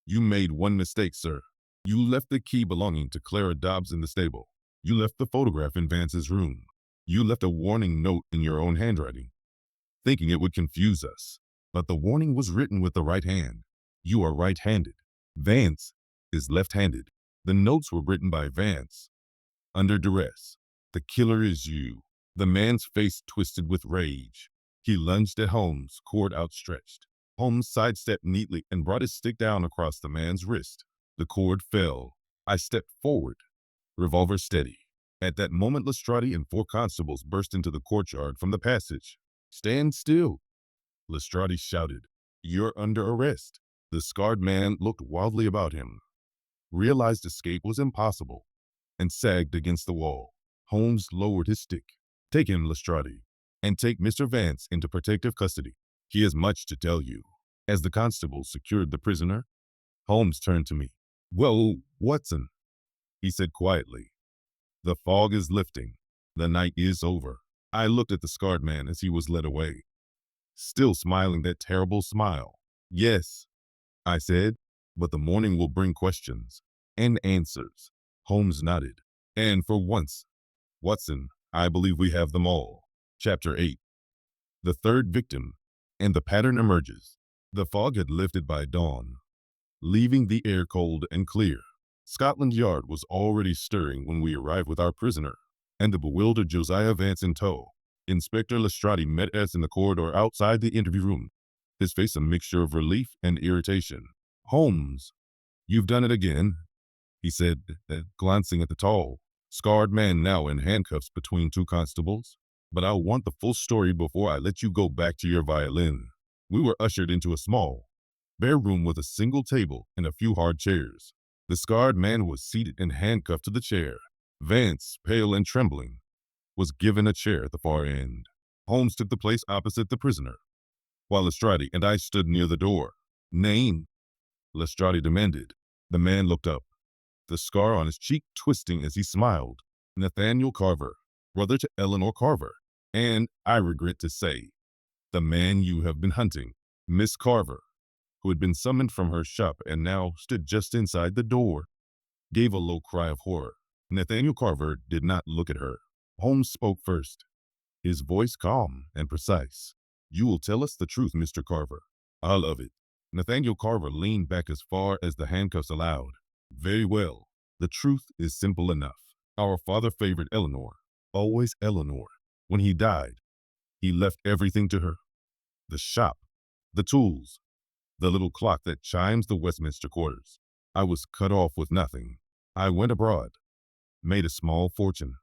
"You made one mistake, sir. You left the key belonging to Clara Dobbs in the stable. You left the photograph in Vance's room. You left a warning note in your own handwriting, thinking it would confuse us. But the warning was written with the right hand. You are right-handed. Vance is left-handed. The notes were written by Vance, under duress. The killer is you." The man's face twisted with rage. He lunged at Holmes, cord outstretched. Holmes sidestepped neatly and brought his stick down across the man's wrist. The cord fell. I stepped forward, revolver steady. At that moment, Lestrade and 4 constables burst into the courtyard from the passage. "Stand still," Lestrade shouted. "You're under arrest." The scarred man looked wildly about him, realized escape was impossible, and sagged against the wall. Holmes lowered his stick. "Take him, Lestrade, and take Mr. Vance into protective custody. He has much to tell you." As the constables secured the prisoner, Holmes turned to me. "Well, Watson," he said quietly, "the fog is lifting. The night is over." I looked at the scarred man as he was led away, still smiling that terrible smile. "Yes," I said, "but the morning will bring questions and answers." Holmes nodded. "And for once, Watson, I believe we have them all." Chapter 8. The third victim, and the pattern emerges. The fog had lifted by dawn, leaving the air cold and clear. Scotland Yard was already stirring when we arrived with our prisoner, and the bewildered Josiah Vance in tow. Inspector Lestrade met us in the corridor outside the interview room, his face a mixture of relief and irritation. "Holmes, you've done it again," he said, glancing at the tall, scarred man now in handcuffs between 2 constables. "But I want the full story before I let you go back to your violin." We were ushered into a small, bare room with a single table and a few hard chairs. The scarred man was seated and handcuffed to the chair. Vance, pale and trembling, was given a chair at the far end. Holmes took the place opposite the prisoner, while Lestrade and I stood near the door. "Name?" Lestrade demanded. The man looked up, the scar on his cheek twisting as he smiled. "Nathaniel Carver, brother to Eleanor Carver, and, I regret to say, the man you have been hunting." Miss Carver, who had been summoned from her shop and now stood just inside the door, gave a low cry of horror. Nathaniel Carver did not look at her. Holmes spoke first, his voice calm and precise. "You will tell us the truth, Mr. Carver." "All of it." Nathaniel Carver leaned back as far as the handcuffs allowed. "Very well. The truth is simple enough. Our father favored Eleanor, always Eleanor. When he died, he left everything to her. The shop, the tools, the little clock that chimes the Westminster quarters. I was cut off with nothing. I went abroad, made a small fortune,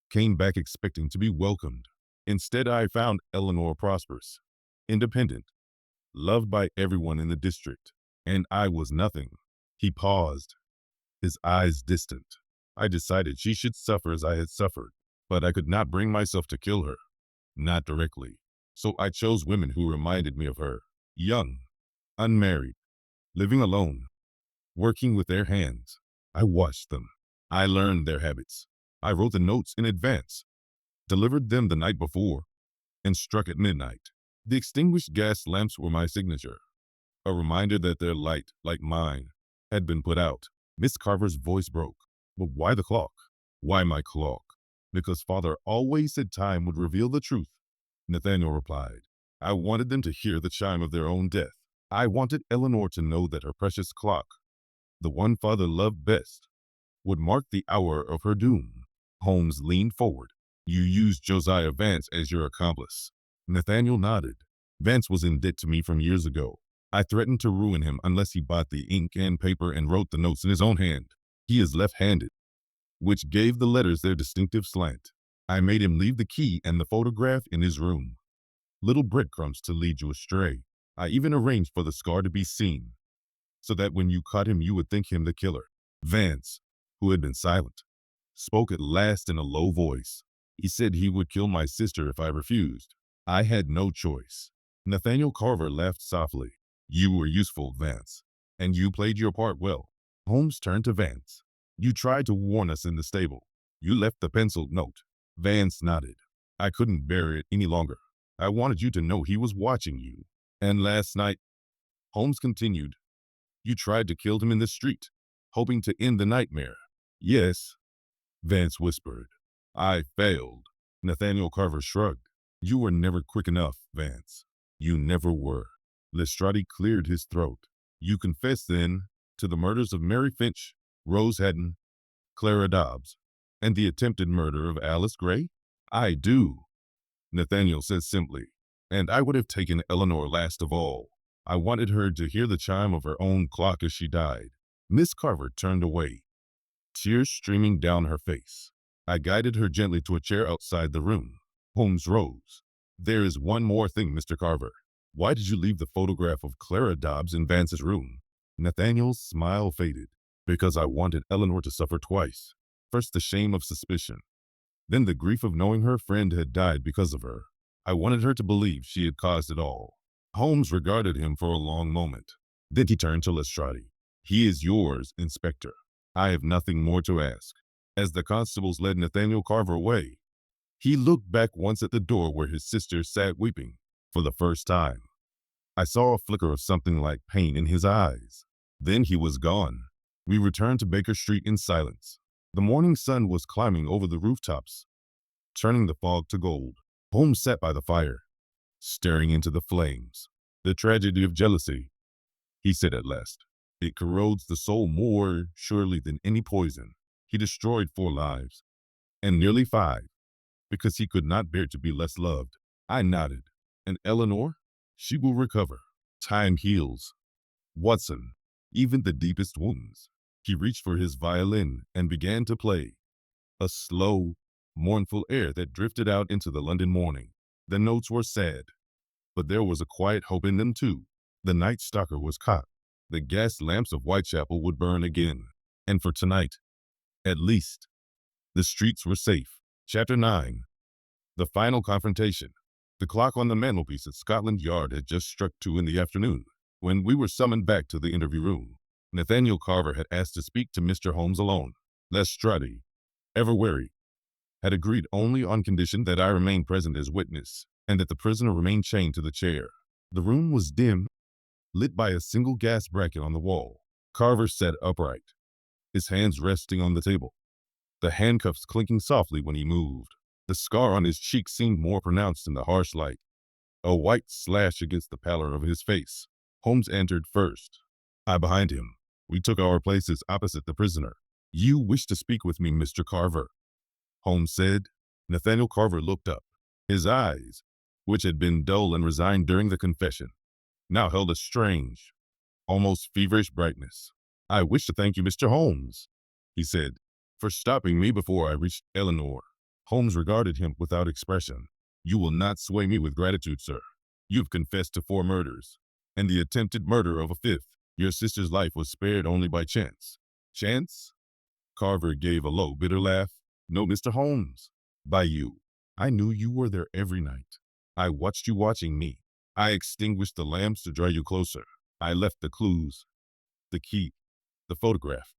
came back expecting to be welcomed. Instead, I found Eleanor prosperous, independent, loved by everyone in the district, and I was nothing." He paused, his eyes distant. "I decided she should suffer as I had suffered, but I could not bring myself to kill her, not directly. So I chose women who reminded me of her, young, unmarried, living alone, working with their hands. I watched them. I learned their habits. I wrote the notes in advance, delivered them the night before, and struck at midnight. The extinguished gas lamps were my signature, a reminder that their light, like mine, had been put out." Miss Carver's voice broke. "But why the clock?" "Why my clock? Because father always said time would reveal the truth," Nathaniel replied. "I wanted them to hear the chime of their own death. I wanted Eleanor to know that her precious clock, the one father loved best, would mark the hour of her doom." Holmes leaned forward. "You used Josiah Vance as your accomplice." Nathaniel nodded. "Vance was in debt to me from years ago. I threatened to ruin him unless he bought the ink and paper and wrote the notes in his own hand. He is left-handed, which gave the letters their distinctive slant. I made him leave the key and the photograph in his room. Little breadcrumbs to lead you astray. I even arranged for the scar to be seen, so that when you caught him you would think him the killer." Vance, who had been silent, spoke at last in a low voice. "He said he would kill my sister if I refused. I had no choice." Nathaniel Carver laughed softly. "You were useful, Vance, and you played your part well." Holmes turned to Vance. "You tried to warn us in the stable. You left the penciled note." Vance nodded. "I couldn't bear it any longer. I wanted you to know he was watching you. And last night," Holmes continued, "you tried to kill him in the street, hoping to end the nightmare." "Yes," Vance whispered. "I failed." Nathaniel Carver shrugged. "You were never quick enough, Vance. You never were." Lestrade cleared his throat. "You confess, then, to the murders of Mary Finch, Rose Haddon, Clara Dobbs, and the attempted murder of Alice Gray?" "I do," Nathaniel said simply. "And I would have taken Eleanor last of all. I wanted her to hear the chime of her own clock as she died." Miss Carver turned away, tears streaming down her face. I guided her gently to a chair outside the room. Holmes rose. "There is one more thing, Mr. Carver. Why did you leave the photograph of Clara Dobbs in Vance's room?" Nathaniel's smile faded. "Because I wanted Eleanor to suffer twice. First the shame of suspicion, then the grief of knowing her friend had died because of her. I wanted her to believe she had caused it all." Holmes regarded him for a long moment. Then he turned to Lestrade. "He is yours, Inspector. I have nothing more to ask." As the constables led Nathaniel Carver away, he looked back once at the door where his sister sat weeping. For the first time, I saw a flicker of something like pain in his eyes. Then he was gone. We returned to Baker Street in silence. The morning sun was climbing over the rooftops, turning the fog to gold. Holmes sat by the fire, staring into the flames. "The tragedy of jealousy," he said at last. "It corrodes the soul more surely than any poison." He destroyed 4 lives, and nearly 5, because he could not bear to be less loved. I nodded. "And Eleanor? She will recover. Time heals, Watson, even the deepest wounds." He reached for his violin and began to play, a slow, mournful air that drifted out into the London morning. The notes were sad, but there was a quiet hope in them too. The night stalker was caught. The gas lamps of Whitechapel would burn again. And for tonight, at least, the streets were safe. Chapter 9. The Final Confrontation. The clock on the mantelpiece at Scotland Yard had just struck 2 in the afternoon when we were summoned back to the interview room. Nathaniel Carver had asked to speak to Mr. Holmes alone. Lestrade, ever wary, had agreed only on condition that I remain present as witness, and that the prisoner remain chained to the chair. The room was dim, lit by a single gas bracket on the wall. Carver sat upright, his hands resting on the table, the handcuffs clinking softly when he moved. The scar on his cheek seemed more pronounced in the harsh light, a white slash against the pallor of his face. Holmes entered first, I behind him. We took our places opposite the prisoner. "You wish to speak with me, Mr. Carver," Holmes said. Nathaniel Carver looked up. His eyes, which had been dull and resigned during the confession, now held a strange, almost feverish brightness. "I wish to thank you, Mr. Holmes," he said, "for stopping me before I reached Eleanor." Holmes regarded him without expression. "You will not sway me with gratitude, sir. You've confessed to 4 murders, and the attempted murder of a 5th. Your sister's life was spared only by chance." "Chance?" Carver gave a low, bitter laugh. "No, Mr. Holmes. By you. I knew you were there every night. I watched you watching me. I extinguished the lamps to draw you closer. I left the clues, the key, the photograph,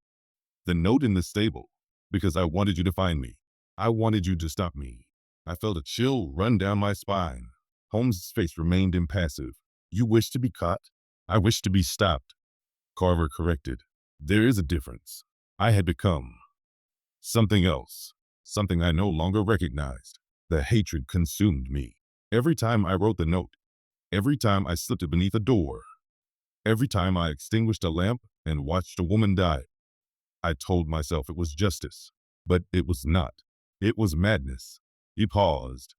the note in the stable, because I wanted you to find me. I wanted you to stop me." I felt a chill run down my spine. Holmes' face remained impassive. "You wish to be caught? I wish to be stopped," Carver corrected. "There is a difference. I had become something else, something I no longer recognized. The hatred consumed me. Every time I wrote the note, every time I slipped it beneath a door, every time I extinguished a lamp and watched a woman die, I told myself it was justice. But it was not. It was madness." He paused,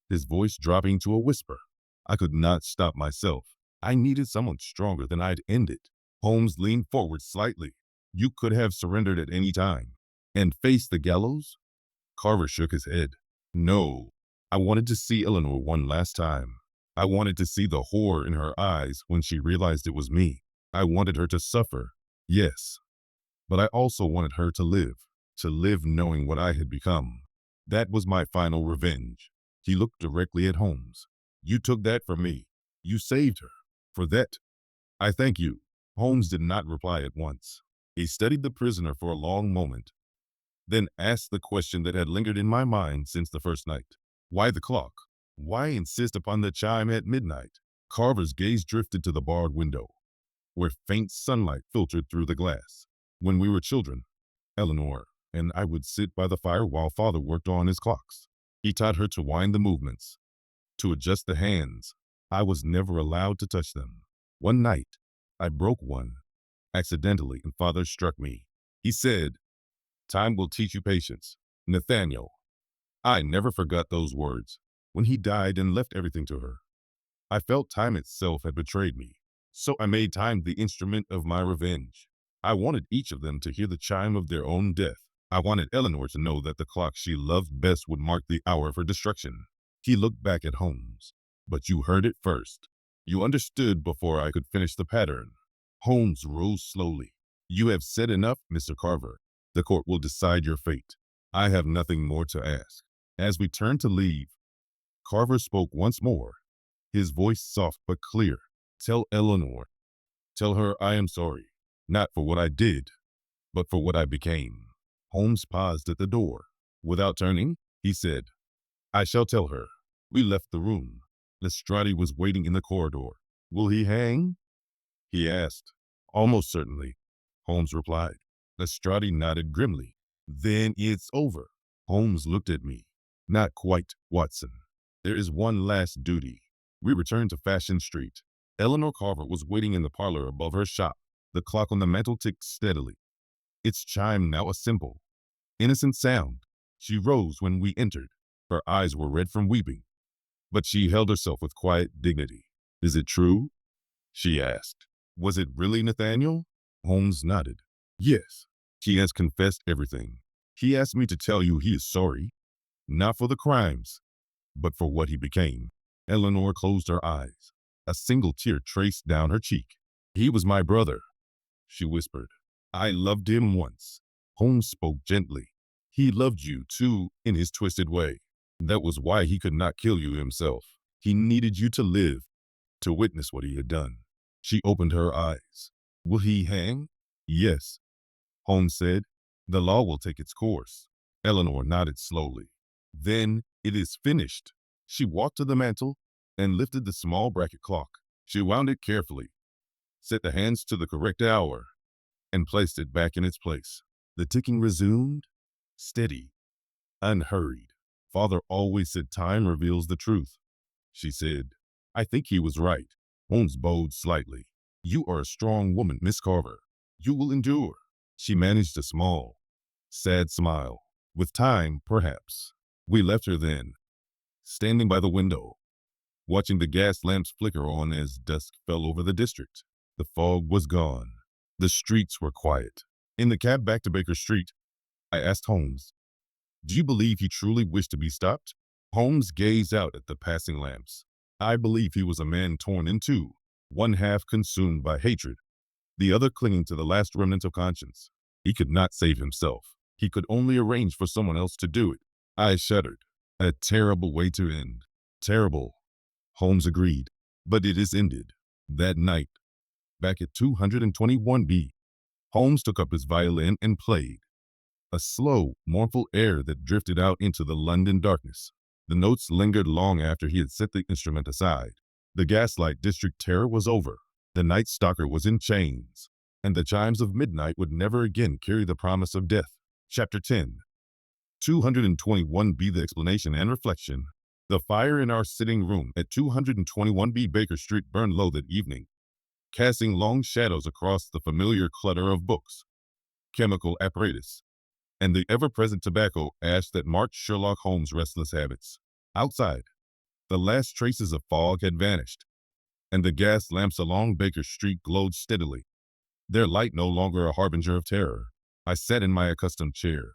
his voice dropping to a whisper. I could not stop myself. I needed someone stronger than I'd ended. Holmes leaned forward slightly. "You could have surrendered at any time and faced the gallows?" Carver shook his head. "No. I wanted to see Eleanor one last time. I wanted to see the horror in her eyes when she realized it was me. I wanted her to suffer, yes, but I also wanted her to live knowing what I had become. That was my final revenge." He looked directly at Holmes. "You took that from me. You saved her. For that, I thank you." Holmes did not reply at once. He studied the prisoner for a long moment, then asked the question that had lingered in my mind since the first night. "Why the clock? Why insist upon the chime at midnight?" Carver's gaze drifted to the barred window, where faint sunlight filtered through the glass. "When we were children, Eleanor and I would sit by the fire while father worked on his clocks. He taught her to wind the movements, to adjust the hands. I was never allowed to touch them. One night, I broke one, accidentally, and father struck me. He said, 'Time will teach you patience, Nathaniel.' I never forgot those words. When he died and left everything to her, I felt time itself had betrayed me. So I made time the instrument of my revenge. I wanted each of them to hear the chime of their own death. I wanted Eleanor to know that the clock she loved best would mark the hour of her destruction." He looked back at Holmes. "But you heard it first. You understood before I could finish the pattern." Holmes rose slowly. "You have said enough, Mr. Carver. The court will decide your fate. I have nothing more to ask." As we turned to leave, Carver spoke once more, his voice soft but clear. "Tell Eleanor. Tell her I am sorry, not for what I did, but for what I became." Holmes paused at the door. Without turning, he said, "I shall tell her." We left the room. Lestrade was waiting in the corridor. "Will he hang?" he asked. "Almost certainly," Holmes replied. Lestrade nodded grimly. "Then it's over." Holmes looked at me. "Not quite, Watson. There is one last duty." We returned to Fashion Street. Eleanor Carver was waiting in the parlor above her shop. The clock on the mantel ticked steadily, its chime now a simple, innocent sound. She rose when we entered. Her eyes were red from weeping, but she held herself with quiet dignity. "Is it true?" she asked. "Was it really Nathaniel?" Holmes nodded. "Yes. He has confessed everything. He asked me to tell you he is sorry, not for the crimes, but for what he became." Eleanor closed her eyes. A single tear traced down her cheek. "He was my brother," she whispered. "I loved him once." Holmes spoke gently. "He loved you, too, in his twisted way. That was why he could not kill you himself. He needed you to live, to witness what he had done." She opened her eyes. "Will he hang?" "Yes," Holmes said. "The law will take its course." Eleanor nodded slowly. "Then it is finished." She walked to the mantel and lifted the small bracket clock. She wound it carefully, set the hands to the correct hour, and placed it back in its place. The ticking resumed, steady, unhurried. Father always said time reveals the truth, she said. I think he was right. Holmes bowed slightly. You are a strong woman, Miss Carver. You will endure. She managed a small, sad smile. With time, perhaps. We left her then, standing by the window, watching the gas lamps flicker on as dusk fell over the district. The fog was gone. The streets were quiet. In the cab back to Baker Street, I asked Holmes, do you believe he truly wished to be stopped? Holmes gazed out at the passing lamps. I believe he was a man torn in two, one half consumed by hatred, the other clinging to the last remnant of conscience. He could not save himself. He could only arrange for someone else to do it. I shuddered. A terrible way to end. Terrible. Holmes agreed. But it is ended. That night, back at 221B, Holmes took up his violin and played. A slow, mournful air that drifted out into the London darkness. The notes lingered long after he had set the instrument aside. The Gaslight district terror was over. The night stalker was in chains, and the chimes of midnight would never again carry the promise of death. Chapter 10. 221B. The explanation and reflection. The fire in our sitting room at 221B Baker Street burned low that evening, casting long shadows across the familiar clutter of books, chemical apparatus, and the ever-present tobacco ash that marked Sherlock Holmes' restless habits. Outside, the last traces of fog had vanished, and the gas lamps along Baker Street glowed steadily, their light no longer a harbinger of terror. I sat in my accustomed chair,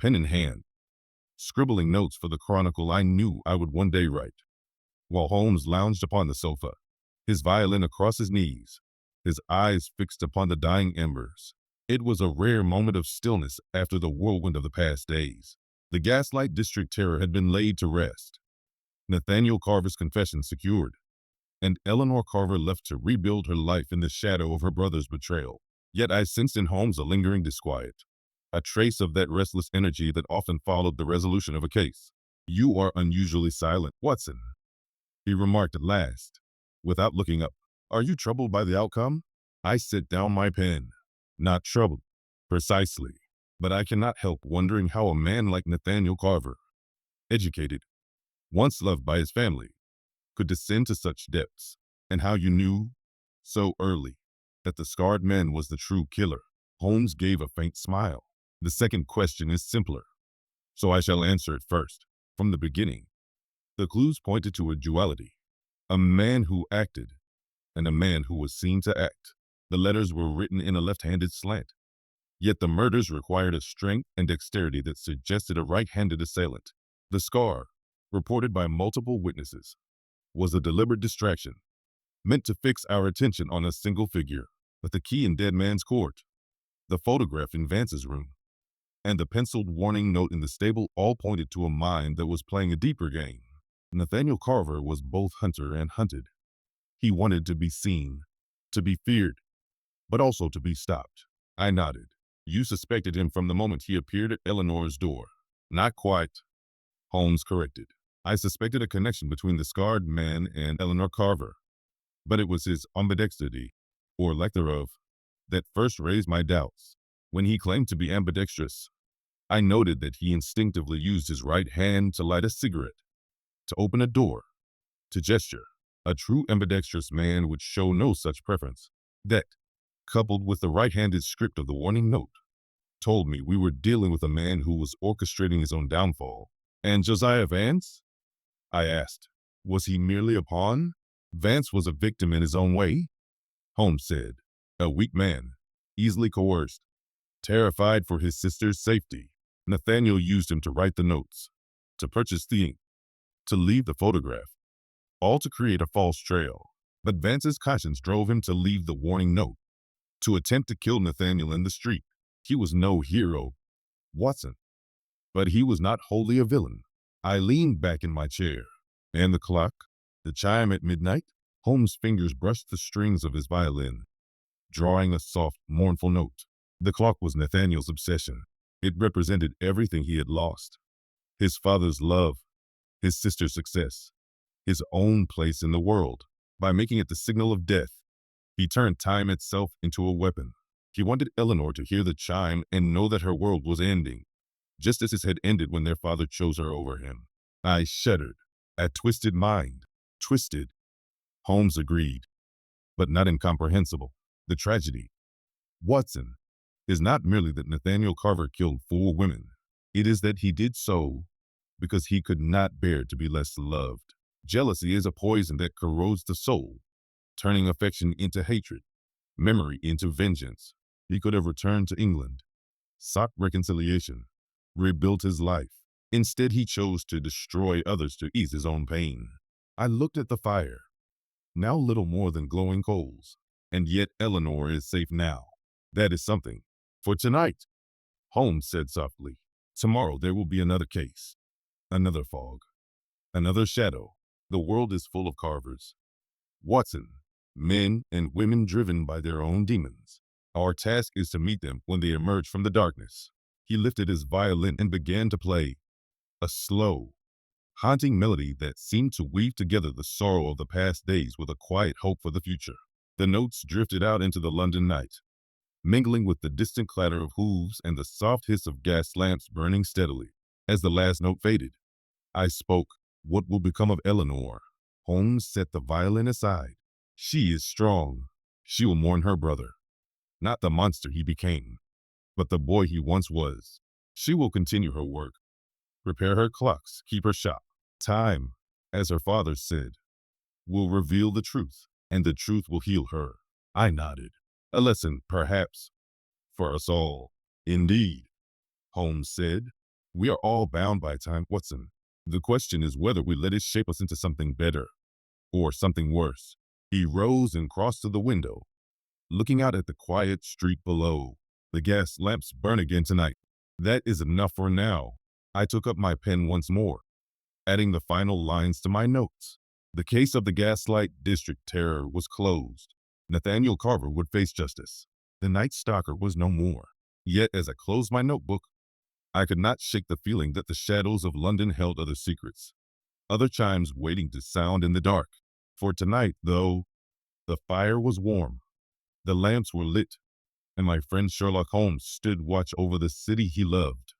pen in hand, scribbling notes for the chronicle I knew I would one day write, while Holmes lounged upon the sofa, his violin across his knees, his eyes fixed upon the dying embers. It was a rare moment of stillness after the whirlwind of the past days. The Gaslight district terror had been laid to rest, Nathaniel Carver's confession secured, and Eleanor Carver left to rebuild her life in the shadow of her brother's betrayal. Yet I sensed in Holmes a lingering disquiet, a trace of that restless energy that often followed the resolution of a case. You are unusually silent, Watson, he remarked at last, without looking up. Are you troubled by the outcome? I set down my pen. Not troubled, precisely, but I cannot help wondering how a man like Nathaniel Carver, educated, once loved by his family, could descend to such depths, and how you knew, so early, that the scarred man was the true killer. Holmes gave a faint smile. The second question is simpler, so I shall answer it first. From the beginning, the clues pointed to a duality, a man who acted, and a man who was seen to act. The letters were written in a left-handed slant, yet the murders required a strength and dexterity that suggested a right-handed assailant. The scar, reported by multiple witnesses, was a deliberate distraction, meant to fix our attention on a single figure. But the key in Dead Man's Court, the photograph in Vance's room, and the penciled warning note in the stable all pointed to a mind that was playing a deeper game. Nathaniel Carver was both hunter and hunted. He wanted to be seen, to be feared, but also to be stopped. I nodded. You suspected him from the moment he appeared at Eleanor's door. Not quite, Holmes corrected. I suspected a connection between the scarred man and Eleanor Carver, but it was his ambidextrity, or lack thereof, that first raised my doubts. When he claimed to be ambidextrous, I noted that he instinctively used his right hand to light a cigarette, to open a door, to gesture. A true ambidextrous man would show no such preference. That, coupled with the right-handed script of the warning note, told me we were dealing with a man who was orchestrating his own downfall. And Josiah Vance? I asked. Was he merely a pawn? Vance was a victim in his own way, Holmes said. A weak man, easily coerced, terrified for his sister's safety. Nathaniel used him to write the notes, to purchase the ink, to leave the photograph, all to create a false trail. But Vance's conscience drove him to leave the warning note, to attempt to kill Nathaniel in the street. He was no hero, Watson, but he was not wholly a villain. I leaned back in my chair. And the clock? The chime at midnight? Holmes' fingers brushed the strings of his violin, drawing a soft, mournful note. The clock was Nathaniel's obsession. It represented everything he had lost. His father's love, his sister's success, his own place in the world. By making it the signal of death, he turned time itself into a weapon. He wanted Eleanor to hear the chime and know that her world was ending, just as it had ended when their father chose her over him. I shuddered. A twisted mind. Twisted. Holmes agreed, but not incomprehensible. The tragedy, Watson, is not merely that Nathaniel Carver killed 4 women. It is that he did so because he could not bear to be less loved. Jealousy is a poison that corrodes the soul, turning affection into hatred, memory into vengeance. He could have returned to England, sought reconciliation, rebuilt his life. Instead, he chose to destroy others to ease his own pain. I looked at the fire, now little more than glowing coals, and yet Eleanor is safe now. That is something. For tonight, Holmes said softly. Tomorrow there will be another case, another fog, another shadow. The world is full of Carvers. Watson, men and women driven by their own demons. Our task is to meet them when they emerge from the darkness. He lifted his violin and began to play, a slow, haunting melody that seemed to weave together the sorrow of the past days with a quiet hope for the future. The notes drifted out into the London night, mingling with the distant clatter of hooves and the soft hiss of gas lamps burning steadily. As the last note faded, I spoke. What will become of Eleanor? Holmes set the violin aside. She is strong. She will mourn her brother. Not the monster he became, but the boy he once was. She will continue her work, repair her clocks, keep her shop. Time, as her father said, will reveal the truth, and the truth will heal her. I nodded. A lesson, perhaps, for us all. Indeed, Holmes said. We are all bound by time, Watson. The question is whether we let it shape us into something better, or something worse. He rose and crossed to the window, looking out at the quiet street below. The gas lamps burn again tonight. That is enough for now. I took up my pen once more, adding the final lines to my notes. The case of the Gaslight District terror was closed. Nathaniel Carver would face justice. The Night Stalker was no more. Yet as I closed my notebook, I could not shake the feeling that the shadows of London held other secrets, other chimes waiting to sound in the dark. For tonight, though, the fire was warm, the lamps were lit, and my friend Sherlock Holmes stood watch over the city he loved.